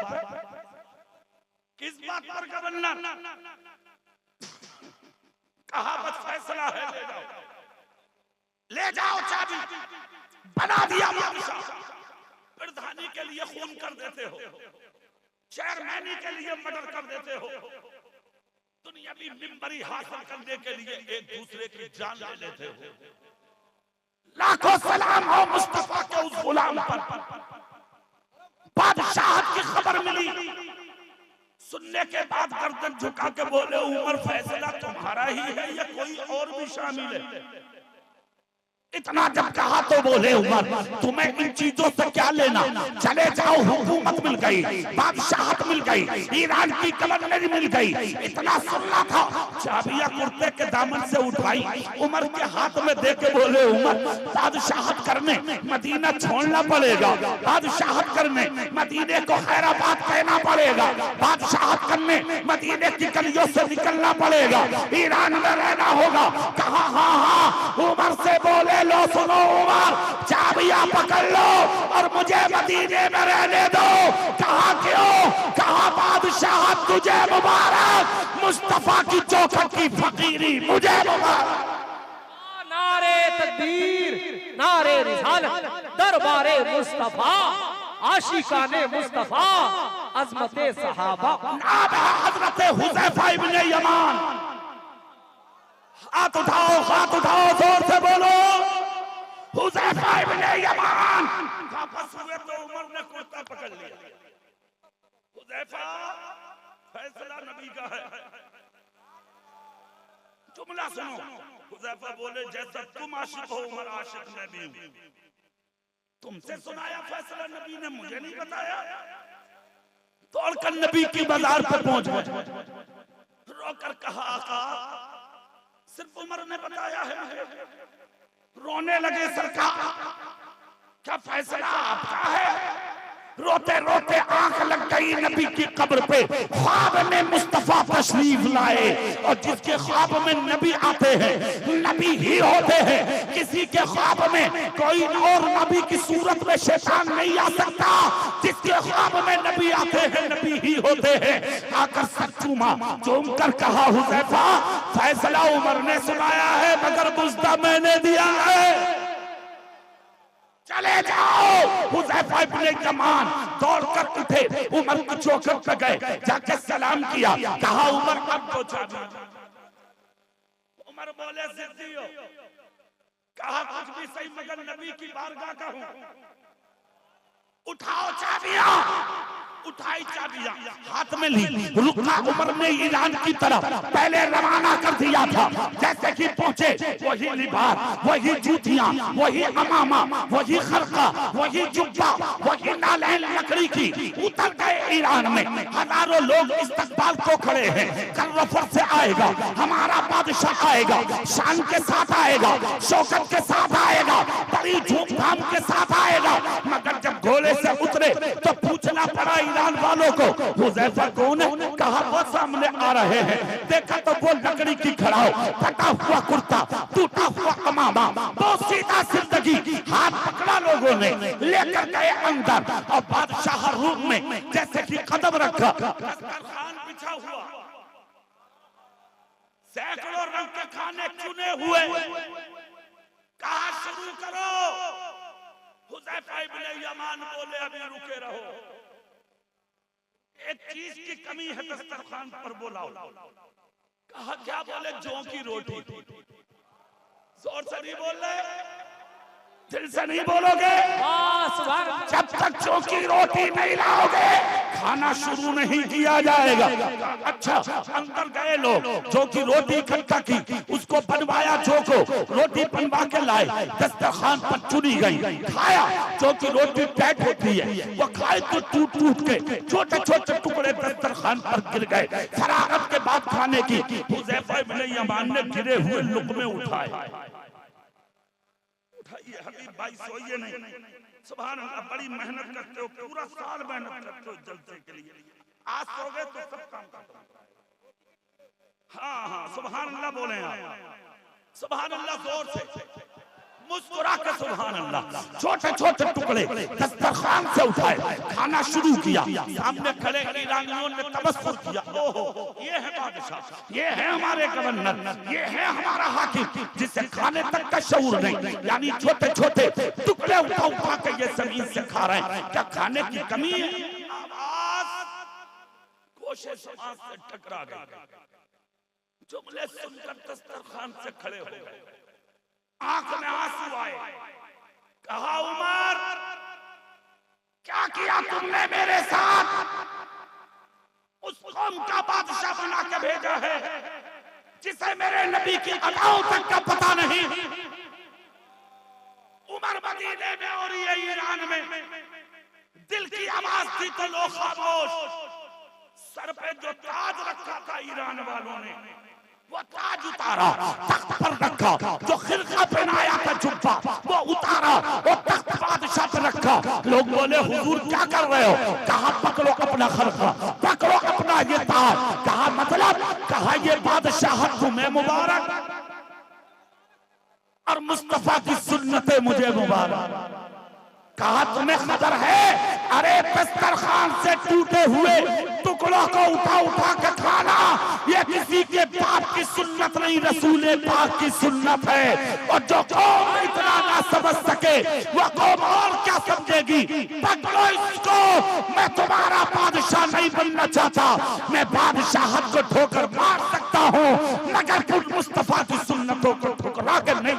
किस बात पर गवर्नर? कहा बस फैसला है, ले जाओ, ले जाओ चाबी। बना दिया बादशाह। प्रधानी के लिए खून कर देते हो, चेयरमैनी के लिए मर्डर कर देते हो, दुनियावी मिंबरी हासिल करने के लिए एक दूसरे की जान ले लेते हो। लाखों सलाम हो मुस्तफा के उस गुलाम पर। बादशाहत की खबर मिली, सुनने के बाद गर्दन झुका के बोले उमर फैसला तुम्हारा ही है या कोई और भी शामिल है? इतना जब कहा तो बोले उमर तुम्हें इन चीजों से क्या लेना, चले जाओ, हुकूमत मिल गई, बादशाहत मिल गई, ईरान की गवर्नरी मिल गई। इतना सुनना था, चाबियां कुर्ते के दामन से उठाई, उमर के हाथ में दे के बोले उमर बादशाहत करने मदीना छोड़ना पड़ेगा, बादशाहत करने मदीने को खैराबाद कहना पड़ेगा, बादशाहत करने मदीने की गलियों से निकलना पड़ेगा, ईरान में रहना होगा। कहा हाँ हाँ। उमर से बोले लो सुनो उमर, चाबियां पकड़ लो और मुझे मदीने में रहने दो। कहा क्यों? कहा बादशाह तुझे मुबारक, मुस्तफा की चौखट की फकीरी मुझे मुबारक। नारे तकबीर, नारे रिसालत, दरबारे मुस्तफा, आशिकाने मुस्तफा, अज़मते सहाबा। नाम है हजरत हुज़ैफा इब्न यमान। हाथ उठाओ जोर से बोलो, हुज़ैफा इब्न यमान। वापस हुए तो उमर ने कुर्ता पकड़ लिया। हुज़ैफा, फैसला नबी का है। जुमला सुनो। हुज़ैफा बोले, जैसा तुम आशिक हो उमर आशिक मैं भी हूं। तुमसे सुनाया फैसला नबी ने, मुझे नहीं बताया। दौड़कर नबी की बाजार पर पहुंच गए, रोकर कहा, आका सिर्फ उमर ने बताया है मुझे। रोने लगे, सरकार क्या फैसला आपका है? रोते रोते आंख लग गई नबी की कब्र पे। ख्वाब में मुस्तफा तशरीफ लाए, और जिसके ख्वाब में नबी आते हैं नबी ही होते हैं। किसी के ख्वाब में कोई और नबी की सूरत में शैतान नहीं आ सकता। जिसके ख्वाब में नबी आते हैं नबी ही होते हैं। आकर सर चूमा, चूम कर कहा, हुज़ैफा फैसला उमर ने सुनाया है मगर मुझदा मैंने दिया है, चले जाओ। हुज़ैफा इब्न यमान दौड़कर उठे, उमर की चौखट पे गए, जाके सलाम किया, कहा उमर अब तो चाबी। उमर बोले, जिद्दी हो, कहा कुछ भी सही मगर नबी की बारगाह का हूं। उठाओ चाबियां। उठाई चाबियां, हाथ में ली, रुका उमर ने ईरान की तरफ पहले रवाना कर दिया था। जैसे कि पहुंचे, वही लिबास, वही जूतियां, वही अमामा, वही खरका, वही जुब्बा, वही नालैन लकड़ी की। उतर गए ईरान में। हजारों लोग इस्तकबाल को खड़े हैं। कर्रफर से आएगा हमारा बादशाह, आएगा शान के साथ, आएगा शौकत के साथ, आएगा बड़ी धूमधाम के साथ आएगा। मगर जब घोड़े से उतरे तो पूछना पड़ा ईरान वालों को, हुज़ैफा कौन है? कहा वो सामने आ रहे हैं। देखा तो वो लकड़ी की खड़ाओ, फटा हुआ कुर्ता, टूटा हुआ अमामा, बहुत सीधा जिंदगी। हाथ पकड़ा लोगों ने, लेकर गए अंदर, और बादशाह रूम में जैसे कि कदम रखा, खान बिछा हुआ, सैकड़ों रंग के खाने चुने हुए। कहा शुरू करो। हुज़ैफा इब्न यमान बोले, अभी रुके रहो, एक चीज की कमी है दस्तरखान पर, बुलाओ। कहा क्या? बोले जौ की रोटी। जोर से नहीं बोल रहे, दिल से नहीं बोलोगे। जब तक जौ की रोटी नहीं लाओगे खाना शुरू नहीं किया जाएगा। अच्छा, अंदर गए लोग, जौ की रोटी इकट्ठा की, उसको बनवाया, जौ को रोटी बनवा के लाए, दस्तरखान पर चुनी गई, खाया। जौ की रोटी टाइट होती है, वो खाए तो टूट टूट के छोटे छोटे टुकड़े दस्तरखान पर गिर गए। फरागत के बाद खाने की हुज़ैफा इब्न यमान ने गिरे हुए लुक़मे उठाए। हबीब भाई सोइए नहीं, सुभान अल्लाह, बड़ी मेहनत करते हो, पूरा साल मेहनत करते हो जलसे के लिए। आज सोगे तो सब काम खत्म। हाँ, सुभान अल्लाह बोले आप, सुभान अल्लाह, जोर से मुस्कुरा के सुभान अल्लाह। छोटे छोटे टुकड़े दस्तरखान से उठाए, खाना शुरू किया। सामने खड़े ईरानियों ने तबस्सुर किया, ओहो ये है बादशाह, ये है हमारे गवर्नर, ये है हमारा हाकिम, जिसे खाने तक का शऊर नहीं। यानी छोटे छोटे टुकड़े उठा उठा के ये जमीन से खा रहे हैं। क्या खाने की कमी है? आवाज कोशिश से टकरा गई। जुमले सुनकर दस्तरखान से खड़े हो गए, आंख में आंसू आए। कहा उमर क्या किया तुमने मेरे साथ? उस कौम का बादशाह बना के भेजा है जिसे मेरे नबी की अदाओं तक का पता नहीं। उमर मदीने में और ये ईरान में, दिल की आवाज थी तो लोग खामोश। सर पे जो ताज रखा था ईरान वालों ने, वो ताज उतारा, तख्त पर रखा। जो खिलका पहनाया था जुब्बा, वो उतारा, वो तख्त बादशाह पर रखा। लोग बोले हुजूर क्या कर रहे हो? कहा पकड़ो अपना खिलका, पकड़ो अपना ये ताज। कहा मतलब? कहा ये बादशाह तुम्हें मुबारक और मुस्तफा की सुन्नतें मुझे मुबारक। कहा तुम्हें खबर है? अरे दस्तरखान से टूटे हुए टुकड़ों को उठा उठा के खाना, ये किसी के बाप की सुन्नत नहीं, रसूल पाक की सुन्नत है। और जो कौम इतना ना समझ सके वह कौम और क्या समझेगी। पकड़ो इसको। मैं तुम्हारा बादशाह नहीं बनना चाहता, मैं बादशाहत को ठोकर मार सकता हूँ मगर मुस्तफा की सुन्नतों को ठुकरा कर नहीं।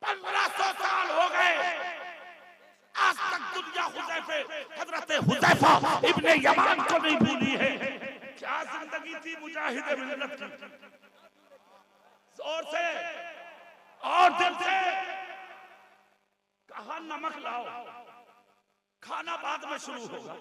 1500 साल हो गए, आज तक दुनिया हजरत हुज़ैफा इब्ने यमान को नहीं भूली है। क्या जिंदगी थी मुजाहिद मिल्लत की। जोर से और दिल से कहा नमक लाओ, खाना बाद में शुरू होगा।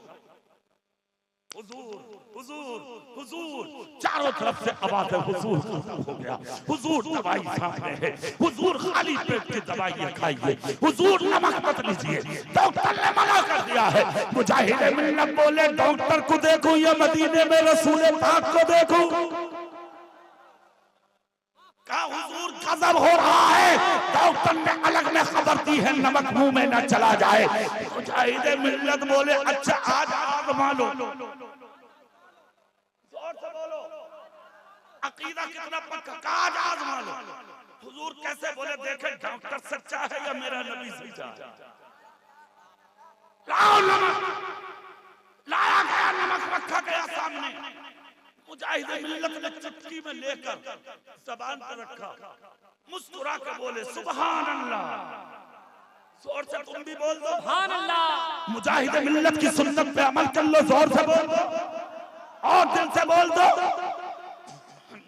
हुजूर हुजूर हुजूर, चारों तरफ से आवाज है हुजूर हो गया। हुजूर दवाई सामने है, हुजूर खाली पेट की दवाई खाइए, हुजूर नमक मत लीजिए। डॉक्टर ने मना कर दिया है। मुजाहिद मिल्लत बोले डॉक्टर को देखो या मदीने में रसूल पाक को देखो। कहा हुजूर गजब हो रहा है। डॉक्टर ने अलग में खबर दी है नमक मुंह में न चला जाए। मुजाहिद मिल्लत बोले अच्छा आज आजमा लो। जोर से बोलो, अकीदा कितना पक्का, आज आजमा लो। हुजूर कैसे बोले, देखे डॉक्टर सच्चा है या मेरा नबी सच्चा है। लाओ नमक, लाया गया नमक, रखा गया सामने। मुजाहिद मिल्लत ने चुटकी में लेकर ज़बान पर रखा, मुस्कुरा के बोले सुभान अल्लाह। जोर से तुम भी बोल दो सुभान अल्लाह। मुजाहिद मिल्लत की सुन्नत पे अमल कर लो, जोर से बोल दो और दिल से बोल दो।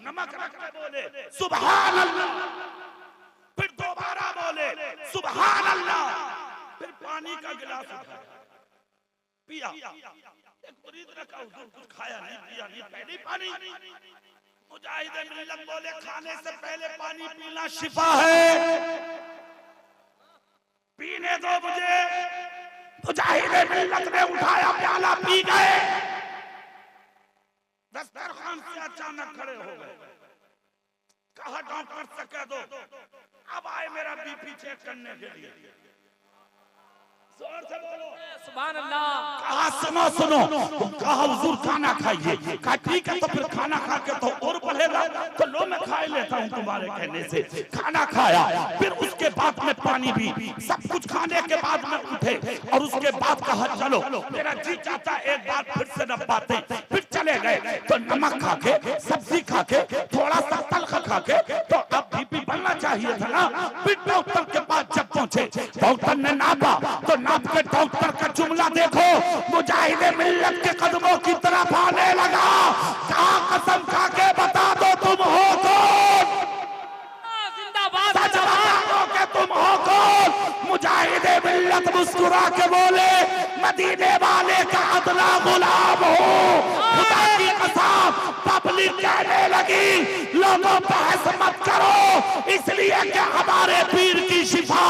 नमक रख के बोले सुभान अल्लाह, फिर दोबारा बोले सुभान अल्लाह, फिर पानी का गिलास उठाया पिया। एक मुरीद ने कहा हुजूर कुछ खाया नहीं, पिया नहीं, पहले पानी। मुजाहिद मिल्लत बोले खाने से पहले पानी पीना शिफा है, पीने दो मुझे। मुजाहिद मिल्लत ने उठाया प्याला, पी गए। दस्तरखान से अचानक खड़े हो गए। कहा डॉक्टर से कह दो अब आए मेरा बीपी चेक करने के लिए। जोर से बोलो सुभान अल्लाह। कहा सुनो सुनो, कहा हुजूर खाना खाइए। कहा ठीक है, तो फिर खाना खा के तो और बढ़ेगा, तो लो मैं खा लेता हूँ तुम्हारे कहने से। खाना खाया, फिर उसके बाद में पानी भी, सब कुछ खाने के बाद में उठे और उसके बाद कहा चलो मेरा जी चाहता एक बार फिर से न बातें। फिर चले गए तो नमक खा के, सब्जी खा के, थोड़ा सा तलखा खा के, तो अब बीपी बनना चाहिए था ना। फिर डॉक्टर के पास जब पहुंचे, डॉक्टर ने नापा तो नाप के डॉक्टर का जुमला देखो, मुजाहिद मिल्लत के कदमों की तरफ आने लगा। कहा कसम खा के बता दो तुम हो कौन, जिंदाबाद सच बता दो कि तुम हो कौन। मुजाहिद मिल्लत मुस्कुरा के बोले मदीने वाले का अदना गुलाम हो। खुदा की कसम, पब्लिक कहने लगी लोगों बहस मत करो, इसलिए कि हमारे पीर की शिफा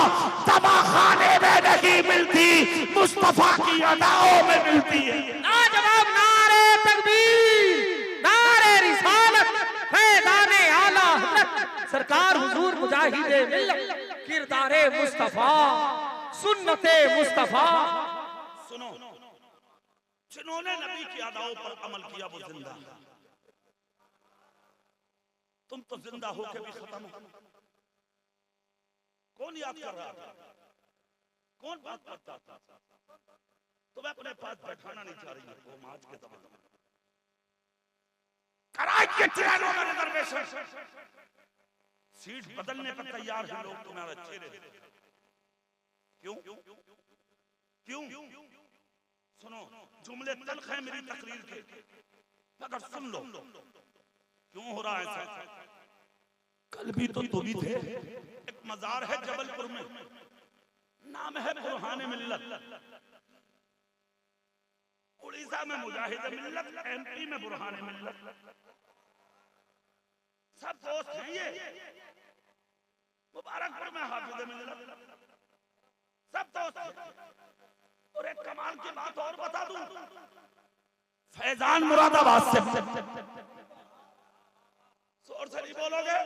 दवाखाने में नहीं मिलती, मुस्तफा की अदाओं में मिलती है। लाजवाब नारे तकबीर, नारे रिसालत, फैज़ाने आला हज़रत सरकार हुजूर मुजाहिद मिल्लत, किरदारे मुस्तफा, सुन्नते मुस्तफा। सुनो, जिन्होंने नबी की अदाओं पर अमल किया वो जिंदा है। तुम तो जिंदा होके भी खत्म हो। कौन याद कर रहा था, कौन बात करता था। तुम्हें अपने पास बैठाना नहीं चाह रही है। वो आज के दौरान कराई के ट्रेनों में रिजर्वेशन, सीट बदलने पर तैयार हैं लोग तुम्हारे चेहरे। क्यों क्यों? सुनो, जुमले तल्ख है मेरी तकरीर के, मगर सुन लो क्यों हो रहा है ऐसा। कल भी तो तुम ही थे। एक मजार है जबलपुर में, नाम है बुरहान मिल्लत। उड़ीसा में मुजाहिद मिल्लत, एमपी में बुरहान मिल्लत। सब दोस्त हैं ये। मुबारकपुर में हाफिज मिल्लत, सब दोस्त। और एक कमाल की बात और बता दूं, फैजान मुरादाबाद से। जोर से नहीं बोलोगे,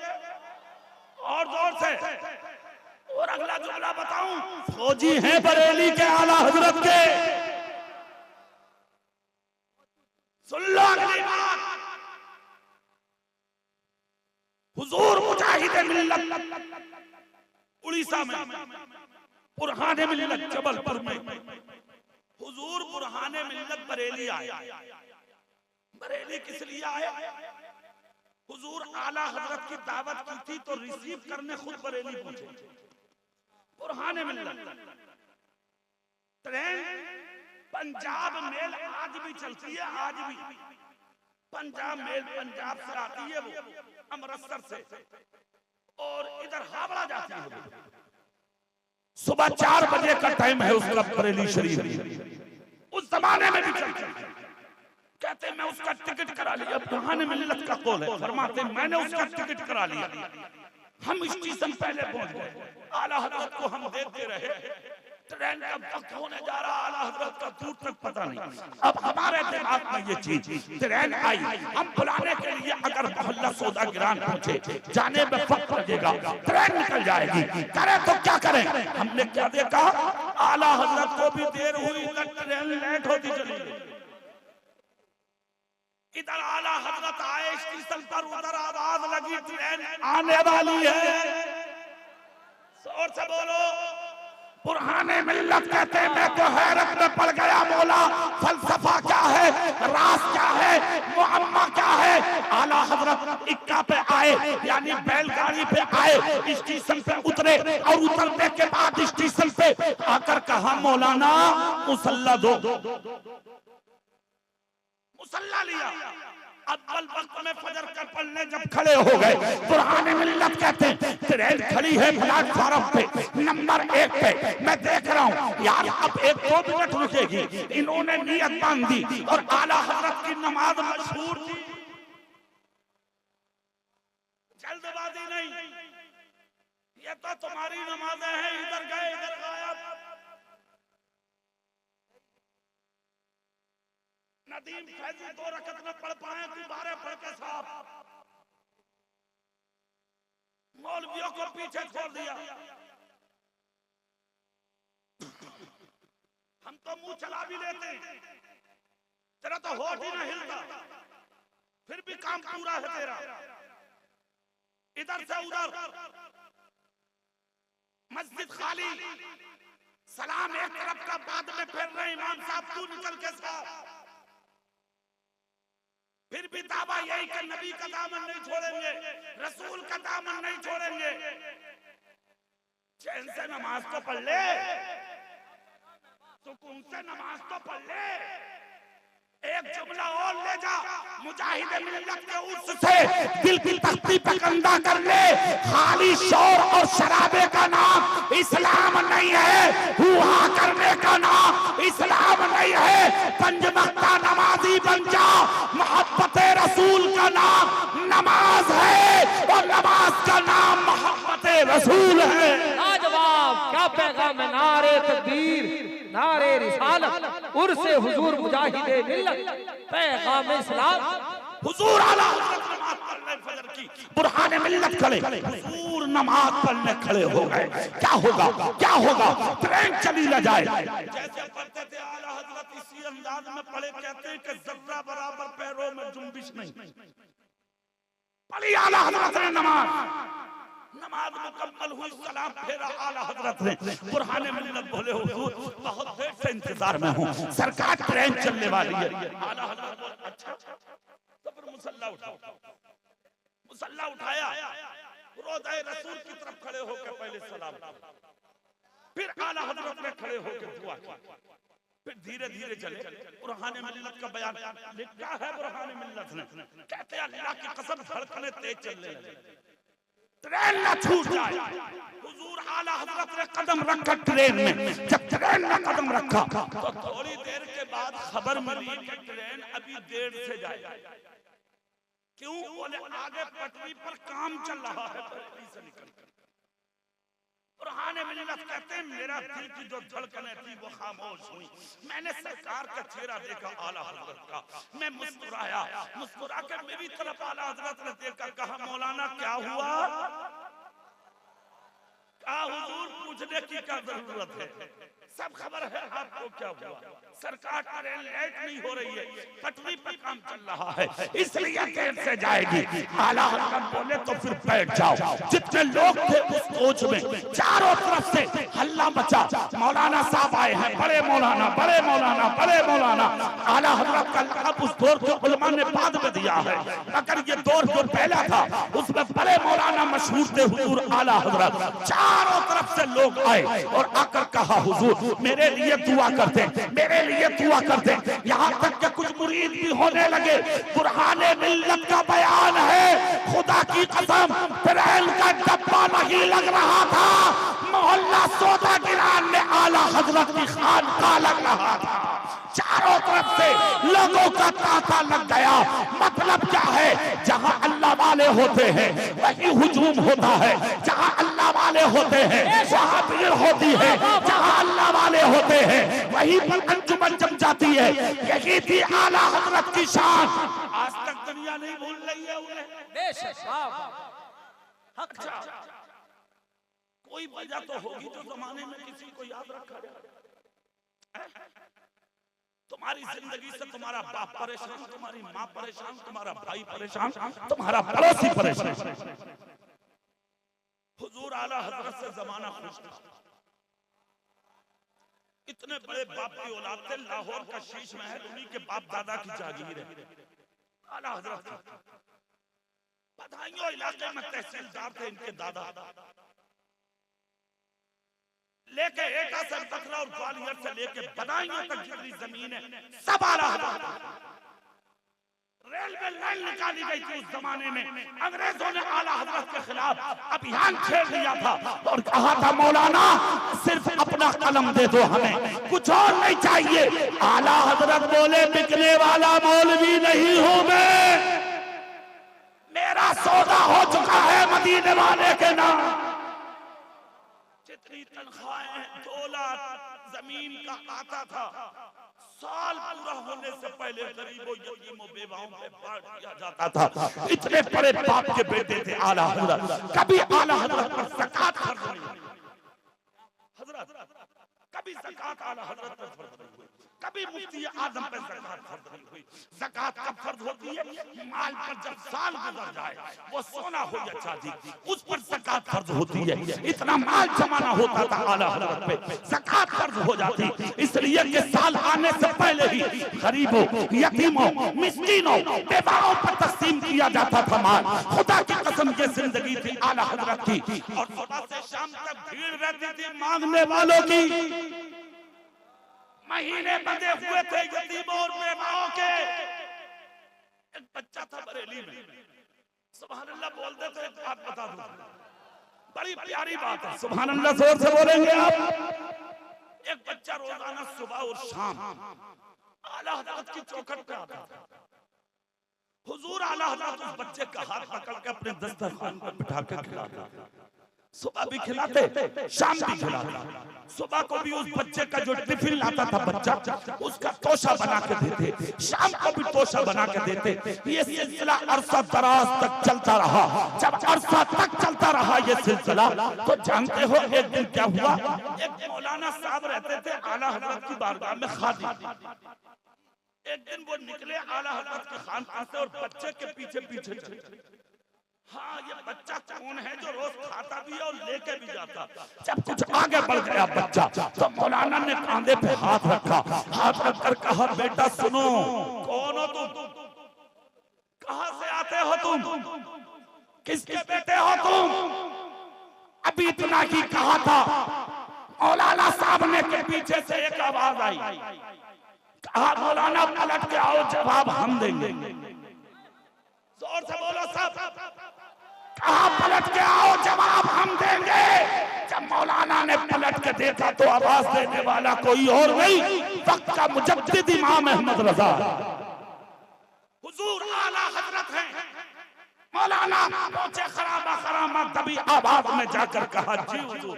और जोर से। और अगला जुमला बताऊं, फौजी हैं बरेली के आला हजरत के। सुन लो अगली बात, मिल्लत उड़ीसा में, बुरहाने मिल्लत जबलपुर में। हुजूर बुरहाने मिल्लत बरेली आए। बरेली किस लिए आए? हुजूर आला हजरत की दावत की थी तो रिसीव करने खुद बरेली पहुंचे। बुरहाने मिल्लत ट्रेन पंजाब मेल आज भी चलती है, आज भी पंजाब मेल पंजाब से आती है, वो अमृतसर से, और इधर हावड़ा जाती है। सुबह 4 बजे का टाइम है उसका बरेली शरीफ। उस जमाने में भी चलती है। कहते मैं उसका टिकट करा लिया। बुरहाने मिल्लत का कौल है, फरमाते मैंने उसका टिकट करा लिया। हम स्टेशन पहले पहुंच गए। आला हजरत को हम देखते रहे। ट्रेन कब तक होने जा रहा, आला हजरत का दूर तक पता नहीं। अब हमारे दिमाग में ये चीज, ट्रेन आई, हम बुलाने के लिए अगर मोहल्ला सौदा गिरान पहुंचे, जाने में वक्त लगेगा, ट्रेन निकल जाएगी, करें तो क्या करें? हमने क्या देखा, आला हजरत को भी देर हुई, ट्रेन लेट होती चली गई। इधर आला हजरत आए स्टेशन पर, उधर आवाज लगी ट्रेन आने वाली है। जोर से बोलो। बुरहाने मिल्लत कहते मैं तो हैरत में पड़ गया, मौला फलसफा क्या है, राज क्या है, मुअम्मा क्या है। आला हजरत इक्का पे आए, यानी बैलगाड़ी पे आए, स्टेशन पे उतरे और उतरने के बाद स्टेशन पे आकर कहा मौलाना मुसल्ला दो। मुसल्ला लिया। अव्वल वक्त में फजर का पढ़ने जब खड़े हो गए, बुरहाने मिल्लत कहते हैं ट्रेन खड़ी है प्लेटफार्म पे नंबर 1 पे। मैं देख रहा हूँ यार अब 1-2 मिनट रुकेगी। इन्होंने नियत बांधी और आला हजरत की नमाज मशहूर थी, जल्दबाजी नहीं। ये तो तुम्हारी नमाजें हैं, इधर गए इधर गायब। नदीम फैजी 2 रकत में पढ़ पाए, तू 12 पढ़ के साहब। मौलवियों को पीछे छोड़ दिया। हम तो मुंह चला भी लेते, तेरा तो होठ ही ना हिलता, फिर भी काम पूरा है तेरा। इधर से उधर मस्जिद खाली, सलाम एक तरफ का, बाद में फिर रहे इमाम साहब तू निकल के साहब। फिर भी दावा यही कि नबी का दामन नहीं छोड़ेंगे, रसूल का दामन नहीं छोड़ेंगे। चैन से नमाज तो पढ़ ले, सुकून से नमाज तो पढ़ ले। एक जुमला और ले जा, मुजाहिद मिल्लत के उर्स से दिल की तख्ती पे कंधा कर ले। खाली शोर और शराबे का नाम इस्लाम नहीं है, हुआ करने का नाम इस्लाम नहीं है। 5 वक्ता नमाजी बन जा, मोहब्बत रसूल का नाम नमाज है और नमाज का नाम मोहब्बत रसूल है। लाजवाब, क्या पैगाम है। नारे तकबीर, नारे रिसालत, उर्से हुजूर मुजाहिदे मिल्लत, पैगाम इस्लाम। हुजूर आला हजरत नमाज पढ़ने फजर की, बुरहाने मिल्लत खड़े, हुजूर नमाज पढ़ने खड़े हो गए। क्या होगा, क्या होगा, ट्रेन चली न जाए। जैसे पढ़ते थे आला हजरत इसी अंदाज में पढ़े, कहते हैं कि जर्रा बराबर पैरों में जुम्बिश नहीं। पढ़ी आला हजरत ने नमाज, नमाज मुकम्मल हुई, सलाम फेरा आला हजरत ने। बुरहाने मिल्लत बोले हुजूर बहुत देर से इंतजार में हूँ, सरकार ट्रेन चलने वाली है। आला हजरत बोले अच्छा, तो फिर मुसल्ला उठाओ। मुसल्ला उठाया, रोज़े रसूल की तरफ खड़े होकर पहले सलाम, फिर आला हजरत ने खड़े होकर दुआ की, फिर धीरे धीरे चले। बुरहाने मिल्लत का बयान लिखा है बुरहाने मिल्लत ने, कहते अल्लाह की कसम धड़कनें तेज चलने लगी, ट्रेन न छूट जाए। हुजूर आला हजरत ने कदम रखा ट्रेन में। जब ट्रेन में कदम रखा तो थोड़ी देर के बाद खबर मिली कि ट्रेन अभी देर से जाएगी। क्यों? बोले आगे पटरी पर काम चल रहा है, पटरी से निकल कर। बुरहाने मिल्लत कहते हैं मेरा दिल की जो धड़कनें थी वो खामोश हुई। मैंने सरकार का चेहरा देखा आला हजरत का, मैं मुस्कुराया। मुस्कुरा कर मेरी तरफ आला हजरत ने देखा, कहा मौलाना क्या हुआ? कहा हुजूर पूछने की क्या जरूरत है, सब खबर है आपको क्या हुआ। सरकार का रेल लाइट नहीं हो रही है, पटरी पर काम चल रहा है, इसलिए देर से जाएगी। आला हजरत बोले तो फिर बैठ जाओ। जितने लोग थे उस कोच में चारों तरफ से हल्ला मचा। मौलाना साहब आए हैं, बड़े मौलाना, बड़े मौलाना, बड़े मौलाना। आला हजरत का लक़ब उस दौर के उलमा ने बाद में दिया है, मगर ये दौर जो पहला था उसमें बड़े मौलाना मशहूर थे हुजूर आला हजरत। चारों तरफ से लोग आए और आकर कहा, हुजूर मेरे लिए दुआ करते, मेरे लिए दुआ करते। यहाँ तक कि कुछ मुरीद भी होने लगे। बुरहाने मिल्लत का बयान है, खुदा की कसम ट्रेन का डब्बा नहीं लग रहा था, मोहल्ला सौदागिरान में आला हजरत की खानकाह लग रहा था। चारों तरफ से लोगों का तांता लग गया। मतलब क्या है, जहां अल्लाह वाले होते हैं वहीं हुजूम होता है, जहां अल्लाह वाले होते हैं वहां भीड़ होती है, जहां अल्लाह वाले होते हैं वहीं पर अंजुमन जम जाती है। यही थी आला हजरत की शान। आज तक दुनिया नहीं भूल रही है उन्हें। अच्छा, कोई वजह तो होगी जो जमाने में किसी को याद रखा जाए। तुम्हारी जिंदगी से तुम्हारा बाप परेशान, तुम्हारी माँ परेशान, तुम्हारा भाई परेशान, तुम्हारा पड़ोसी परेशान। हुजूर आला हजरत से जमाना खुश था। इतने बड़े बाप की औलाद थे, लाहौर का शीश महल उन्हीं के बाप दादा की जागीर है। आला हजरत बधाइयों इलाके में तहसीलदार थे इनके दादा, लेके एटा से बखरा और ग्वालियर से लेके बदायूं तक जितनी जमीन है सब आला हजरत। रेलवे लाइन निकाली गई थी उस जमाने में। अंग्रेजों ने आला हजरत के खिलाफ अभियान छेड़ लिया था और कहा था, मौलाना सिर्फ अपना कलम दे दो, हमें कुछ और नहीं चाहिए। आला हजरत बोले, बिकने वाला मौलवी नहीं हूं मैं, मेरा सौदा हो चुका है मदीने वाले के नाम। जितनी तनख्वाहें, दौलत, जमीन का आता था, साल पूरा होने से पहले गरीबों, यतीमों, बेवाओं पे बांट दिया जाता था। इतने बड़े बाप के बेटे थे आला हजरत। कभी आला हजरत पर ज़कात फर्ज नहीं हुई। हजरत कभी ज़कात आला हजरत पर फर्ज नहीं हुई, कभी मुफ्ती आजम पे ज़कात फर्ज नहीं हुई। ज़कात कब फर्ज होती है, माल पर जब साल गुजर जाए, वो सोना हो या चांदी, उस पर ज़कात फर्ज होती है। इतना माल जमाना होता था आला हजरत पे, ज़कात फर्ज हो जाती। इसलिए कि साल आने से पहले ही गरीबों, यतीमों, मिस्कीनों, बेवाओं पर तकसीम किया जाता था माल। खुदा की कसम ये जिंदगी थी आला हजरत की। और सुबह से शाम तक भीड़ रहती थी मांगने वालों की। महीने बंधे हुए थे यतीमों और बेवाओं के। एक बच्चा था बरेली में, सुभान अल्लाह बोलते थे। एक बात बता दूं, बड़ी प्यारी बात है, सुभान अल्लाह जोर से बोलेंगे आप। एक बच्चा रोजाना सुबह और शाम आला हजरत की चौखट पे आता था। हुजूर आला हजरत उस बच्चे का हाथ पकड़ के अपने दस्तरखान पर बिठा के खिलाते। सुबह भी खिलाते, शाम भी खिलाते। सुबह को भी उस बच्चे का जो टिफिन लाता था बच्चा, उसका तोशा बना के देते, शाम को भी तोशा बना के देते। ये सिलसिला अरसा दराज तक चलता रहा। जब अरसा तक चलता रहा ये सिलसिला, तो जानते हो एक दिन क्या हुआ। एक मौलाना साहब रहते थे आला हजरत की बारगाह में खादी। एक दिन वो निकले आला हजरत के खानकाह से और बच्चे के पीछे पीछे चले। हाँ, ये बच्चा कौन है जो रोज खाता भी है और लेके भी जाता। जब कुछ आगे बढ़ गया बच्चा, तो मौलाना ने कांधे पे हाथ रखा, हाथ रखकर कहा, बेटा सुनो, कौन हो तुम, कहां से आते हो तुम, किसके बेटे हो तुम। अभी इतना ही कहा था, मौलाना साहब ने के पीछे से एक आवाज आई, कहा, मौलाना पलट के आओ, जवाब हम देंगे। जोर से बोलो साहब, कहा पलट के आओ, जवाब हम देंगे। जब मौलाना ने पलट के देखा तो आवाज देने वाला कोई और नहीं, वक्त का मुजद्दिद इमाम अहमद रजा हुजूर आला हजरत हैं। मौलाना पहुंचे खरामा खरामा, तभी आवाज में जाकर कहा, जी हुजूर।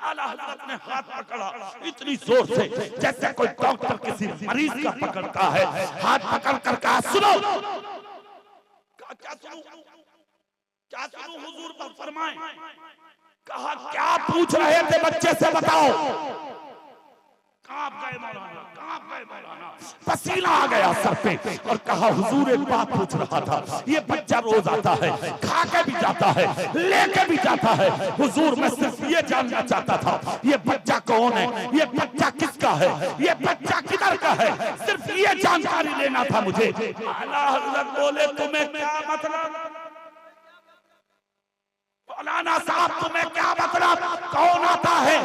आला हजरत ने हाथ पकड़ा इतनी जोर से जैसे कोई डॉक्टर किसी मरीज का पकड़ता है। हाथ पकड़ कर कहा, सुनो। क्या सुनूं, क्या सुनूं हुजूर पर फरमाएं। कहा, क्या पूछ रहे थे बच्चे से बताओ। कांप गए मौलाना, कांप गए मौलाना, पसीना आ गया सर पे और कहा हुजूर एक बात पूछ रहा था, ये बच्चा रोज आता है, खा के भी जाता है, लेके भी जाता है, हुजूर मैं सिर्फ ये जानना चाहता था ये बच्चा कौन है, ये बच्चा किसका है, ये बच्चा किधर का है, सिर्फ ये जानकारी लेना था मुझे। आला हज़रत बोले तुम्हें क्या मतलब, मौलाना साहब तुम्हें क्या मतलब, कौन आता है,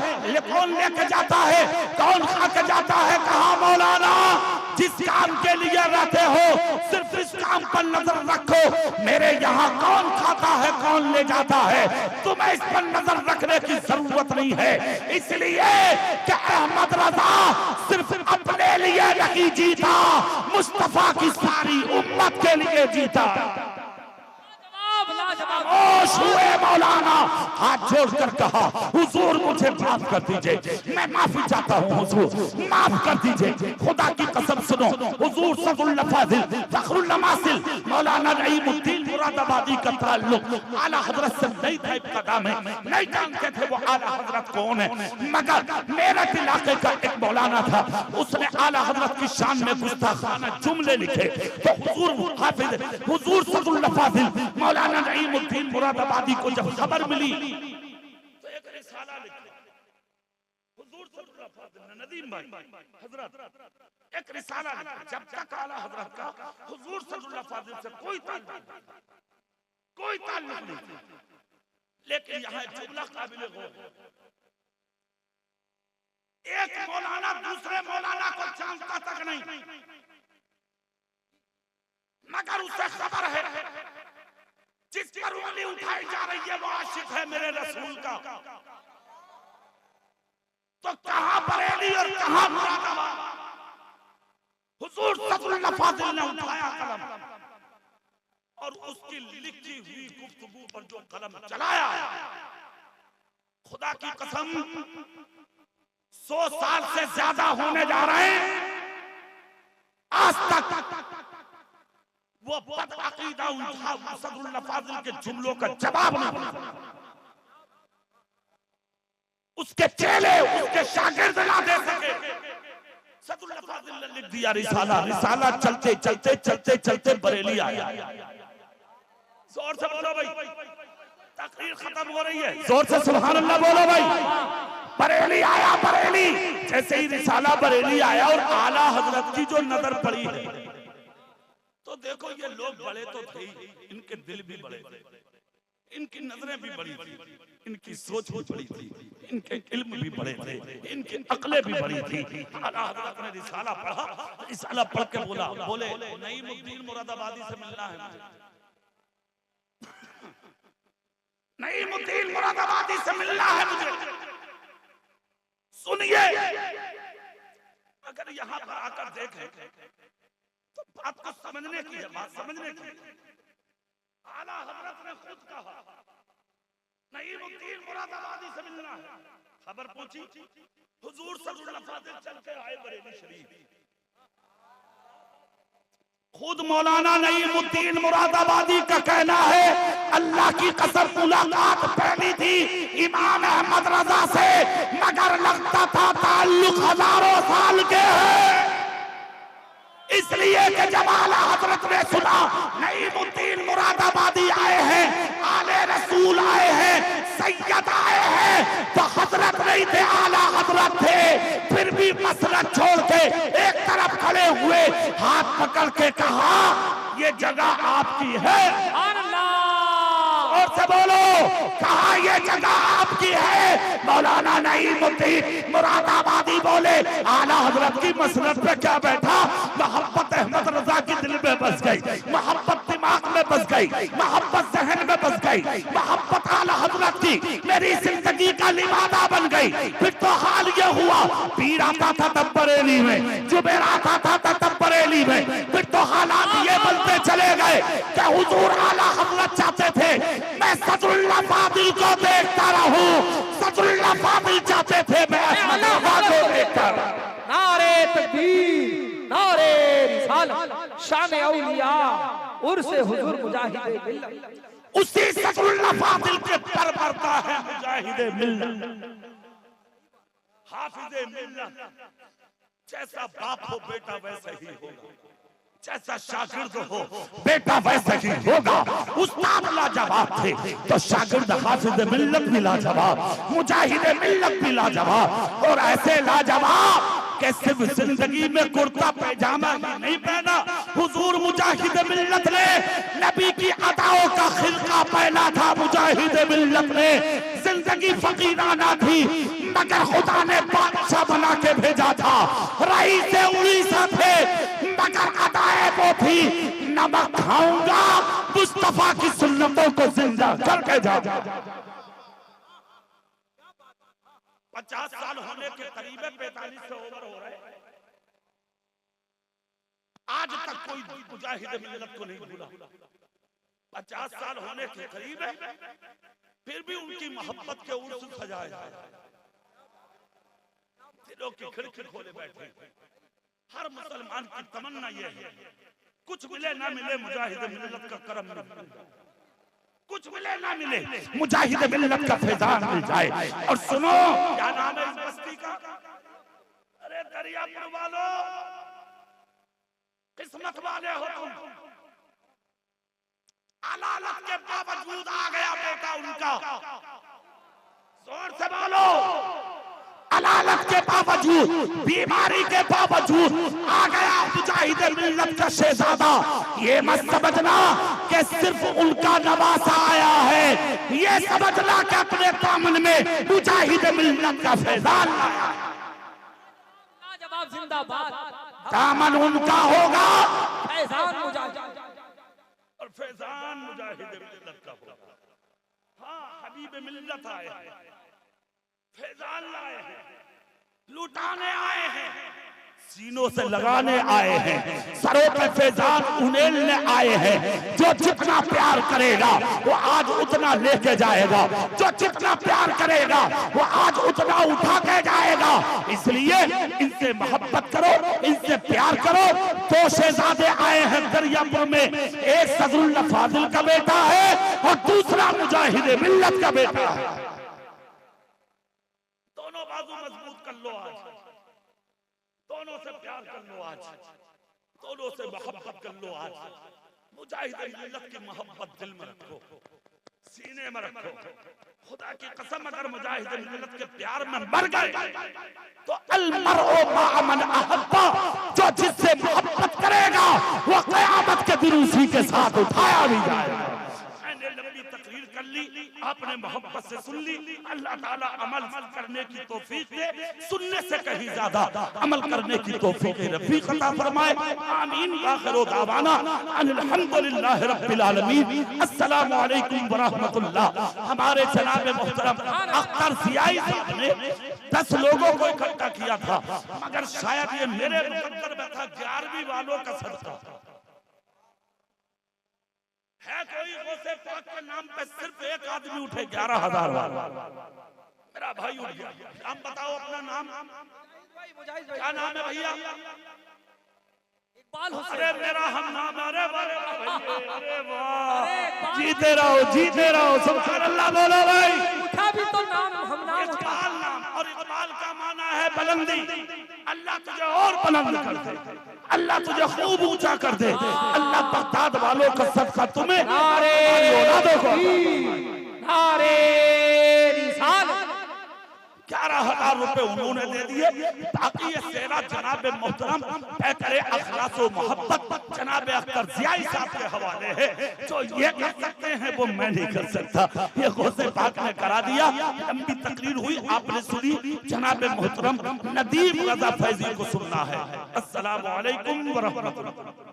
कौन लेके जाता है, कौन खा के जाता है। कहा मौलाना जिस काम के लिए रहते हो सिर्फ इस काम पर नजर रखो, मेरे यहाँ कौन खाता है कौन ले जाता है तुम्हें इस पर नजर रखने की जरूरत नहीं है, इसलिए कि अहमद रजा सिर्फ अपने लिए नहीं जीता, मुस्तफा की सारी उम्मत के लिए जीता। खामोश हुए मौलाना, हाथ जोड़कर कहा हुजूर मुझे माफ कर दीजिए, मैं माफी चाहता हूँ हुजूर, माफ कर दीजिए, खुदा की कसम सुनो हुजूर सदरुल लफाजिल फखरुल नमासिल मौलाना नईमुद्दीन मुरादाबादी का ताल्लुक आला हजरत से नहीं था, इब्तिदा में नहीं जानते थे वो आला हजरत कौन है, मगर मेरठ इलाके का एक मौलाना था, उसने आला हजरत की शान में गुस्ताखाना जुमले लिखे, तो हुजूर हाफिज हुजूर सदरुल लफाजिल मौलाना नईमुद्दीन मुरादाबादी को जब खबर मिली तो एक रिसाला लिखा, हुजूर सदरुल लफाजिल नदीम भाई हजरत एक रिसाला लिखा, जब तक आला हजरत का हुजूर सदरुल लफाजिल से कोई ताल्लुक नहीं, लेकिन यहाँ जुमला काबिल गौर, एक मौलाना दूसरे मौलाना को जानता तक नहीं, मगर उसे खबर है जिस पर उंगली उठाई जा रही है वो आशिक है मेरे रसूल का, तो कहां बरेली और कहां मुरादाबाद, हुजूर सदरुल लफाजिल ने उठाया कलम और उसकी लिखी हुई गुफ्तगू पर जो कलम चलाया, खुदा की कसम 100 साल से ज्यादा होने जा रहे हैं, आज तक वो बदअकीदा उठा सदरुल लफाजिल के जुमलों का जवाब नहीं दिया, उसके चेले उसके शागिर्द ना दे सके। सदरुल लफाजिल ने लिख दिया रिसाला, रिसाला चलते चलते चलते चलते बरेली आया, जोर से बोलो भाई, तकरीर खत्म हो रही है, जोर से सुभान अल्लाह बोलो भाई, बरेली आया, बरेली जैसे ही रिसाला बरेली आया और आला हजरत की जो नजर पड़ी है, तो देखो ये लोग बड़े तो थे, इनके दिल भी बड़े थे, इनकी नजरें भी बड़ी थी, इनकी सोच भी बड़ी थी, इनके इल्म भी बड़े थे, इनकी अक्लें भी बड़ी थी। आला हजरत ने रिसाला पढ़ा, रिसाला पढ़ के बोले नईमुद्दीन मुरादाबादी से मिलना है मुझे, नईमुद्दीन मुरादाबादी से मिलना है मुझे, सुनिए। अगर यहाँ पर आकर देखें तो बात को समझने की है, बात समझने की। आला हजरत ने खुद कहा नईमुद्दीन मुरादाबादी से मिलना है, खबर पहुंची, हुजूर सदरुल लफाजिल चल के आए बरेली शरीफ, खुद मौलाना नईमुद्दीन मुरादाबादी का कहना है अल्लाह की कसम मुलाकात पहली थी इमाम अहमद रजा से, मगर लगता था ताल्लुक हजारों साल के है, इसलिए कि जब आला हजरत ने सुना नईमुद्दीन मुरादाबादी आए हैं, आले रसूल आए हैं, सैयद आए हैं, तो हजरत नहीं थे आला हजरत थे, फिर भी मसलक छोड़ के एक तरफ खड़े हुए, हाथ पकड़ के कहा ये जगह आपकी है, और से बोलो कहा ये जगह आपकी है। मौलाना नईमुद्दीन मुरादाबादी बोले आला हजरत की मसनद पे क्या बैठा, मोहब्बत अहमद रजा की दिल में बस गई, मोहब्बत दिमाग में बस गई, मोहब्बत जहन में बस गई, मोहब्बत आला हजरत की मेरी जिंदगी का लिबादा बन गई। फिर तो हाल ये हुआ, पीर आता था तब बरेली में, जुबैर आता था तब बरेली में, फिर तो हालात ये बनते चले गए कि हुजूर आला हजरत चाहते थे मैं सदरुल लफाजिल को देखता रहूं, सदरुल लफाजिल चाहते थे मैं अहमद रजा को देखता रहूं। नारे तकबीर, नारे रिसालत, शान औलिया, उर्से हुजूर मुजाहिदे मिल्लत, उसी सदरुल लफाजिल के पर मरता है मुजाहिदे मिल्लत, हाफिज़े मिल्लत, जैसा बाप हो बेटा वैसा ही होगा, जैसा शागिर्द हो बेटा वैसा ही होगा। उस्ताद लाजवाब थे तो शागिर्द हाफिज मिल्लत भी लाजवाब, मुजाहिद मिल्लत भी लाजवाब, और ऐसे लाजवाब कि सिर्फ जिंदगी में कुर्ता पैजामा ही नहीं पहना, हुजूर मुजाहिद मिल्लत ने नबी की अदाओं का खिलका पहना था। मुजाहिद मिल्लत ने जिंदगी फकीराना थी मगर खुदा ने बादशाह बना के भेजा था। रईस उड़ीसा थे मगर अदाएं वो थी, नमक खाऊंगा मुस्तफा की सुन्नतों को जिंदा करके जाऊंगा। 50 साल होने के करीब 45 से ओवर हो रहे, आज तक कोई मुजाहिद मिल्लत को नहीं भूला। 50 साल होने के करीब है, फिर भी उनकी मोहब्बत के उर्स सजाए जाए, दिलों की खिड़की खोले बैठे। हर मुसलमान की तमन्ना ये है, कुछ मिले ना मिले मुजाहिद मिल्लत का करम मिले, कुछ मिले ना मिले मुजाहिद मिल्लत का फैजान मिल जाए। और सुनो, क्या नाम है इस बस्ती का? अरे दरियापुर वालों, किस्मत वाले हो तुम। अलालत के बावजूद आ गया बेटा उनका, जोर से बोलो। अलालत के बावजूद, बीमारी के बावजूद आ गया मुजाहिद मिल्लत का शहजादा। ये मत समझना कि सिर्फ उनका नवासा आया है, ये समझना कि अपने दामन में मुजाहिद मिल्लत का फैजान आया है। जवाब जिंदाबाद, दामन उनका होगा, फैजान मुजाहिद और फैजान मुजाहिद मिल्लत का होगा। हाँ, हबीब मिल्लत आए हैं, फैजान लाए हैं, लुटाने आए हैं, सीनों से लगाने आए हैं, सरों पे फैजान उड़ेलने आए हैं। जो जितना प्यार करेगा वो आज उतना लेके जाएगा, जो जितना प्यार करेगा वो आज उतना उठा के जाएगा। इसलिए इनसे मोहब्बत करो, इनसे प्यार करो। 2 शहजादे आए हैं दरियापुर में, एक सदरुल्लाह फाजिल का बेटा है और दूसरा मुजाहिद मिल्लत का बेटा है। दोनों बाजू मजबूत कर लो आज, दोनों से प्यार कर लो आज, दोनों से मोहब्बत कर लो आज। मुजाहिद मिल्लत की मोहब्बत दिल में रखो, सीने में रखो। खुदा की कसम, अगर मुजाहिद मिल्लत के प्यार में मर गए तो अलमरउ मअ मन अहब्बा, जो जिससे मोहब्बत करेगा वो क़यामत के दिन उसी के साथ उठाया भी जाएगा। तकरीर कर ली, आपने मोहब्बत से सुन ली। अल्लाह ताला अमल करने की तौफीक दे, सुनने से कहीं ज्यादा अमल करने की तौफीक रफीक अता फरमाए। आमीन। आखिर दावाना अल्हम्दुलिल्लाहि रब्बिल आलमीन। अस्सलामु अलैकुम व रहमतुल्लाह। हमारे जनाब मोहतरम अख्तर सियाई साहब ने 10 लोगों को इकट्ठा किया था, मगर शायद ये मेरे मुकद्दर में था 11वीं वालों का सदका है। कोई गौसे पाक के नाम पे सिर्फ एक आदमी उठे 11,000 बार। मेरा भाई उठ गया। नाम बताओ अपना नाम, क्या नाम है भैया? इकबाल हुसैन। अरे मेरा हम नाम, अरे वाह, जीते रहो, जीते रहो, सुभान अल्लाह बोलो भाई। उठा भी तो नाम, हम नाम इकबाल नाम, और इकबाल का माना है बुलंदी। अल्लाह तुझे और बुलंद कर दे, अल्लाह तुझे खूब ऊंचा कर दे। अल्लाह बगदाद वालों का सदका तुम्हें, नारे नारे रिसालत। 11,000 रुपए उन्होंने दे दिए ताकि ये सेरा जनाब मोहतरम करे अखलास व मोहब्बत जनाब अख्तर जियाई साहब के हवाले है। जो ये कर सकते हैं वो मैं नहीं कर सकता, ये गौसे पाक ने करा दिया। लंबी तकरीर हुई, आपने सुनी। जनाब मोहतरम नदीम रजा फैजी को सुनना है। अस्सलामु अलैकुम व रहमतुल्लाह।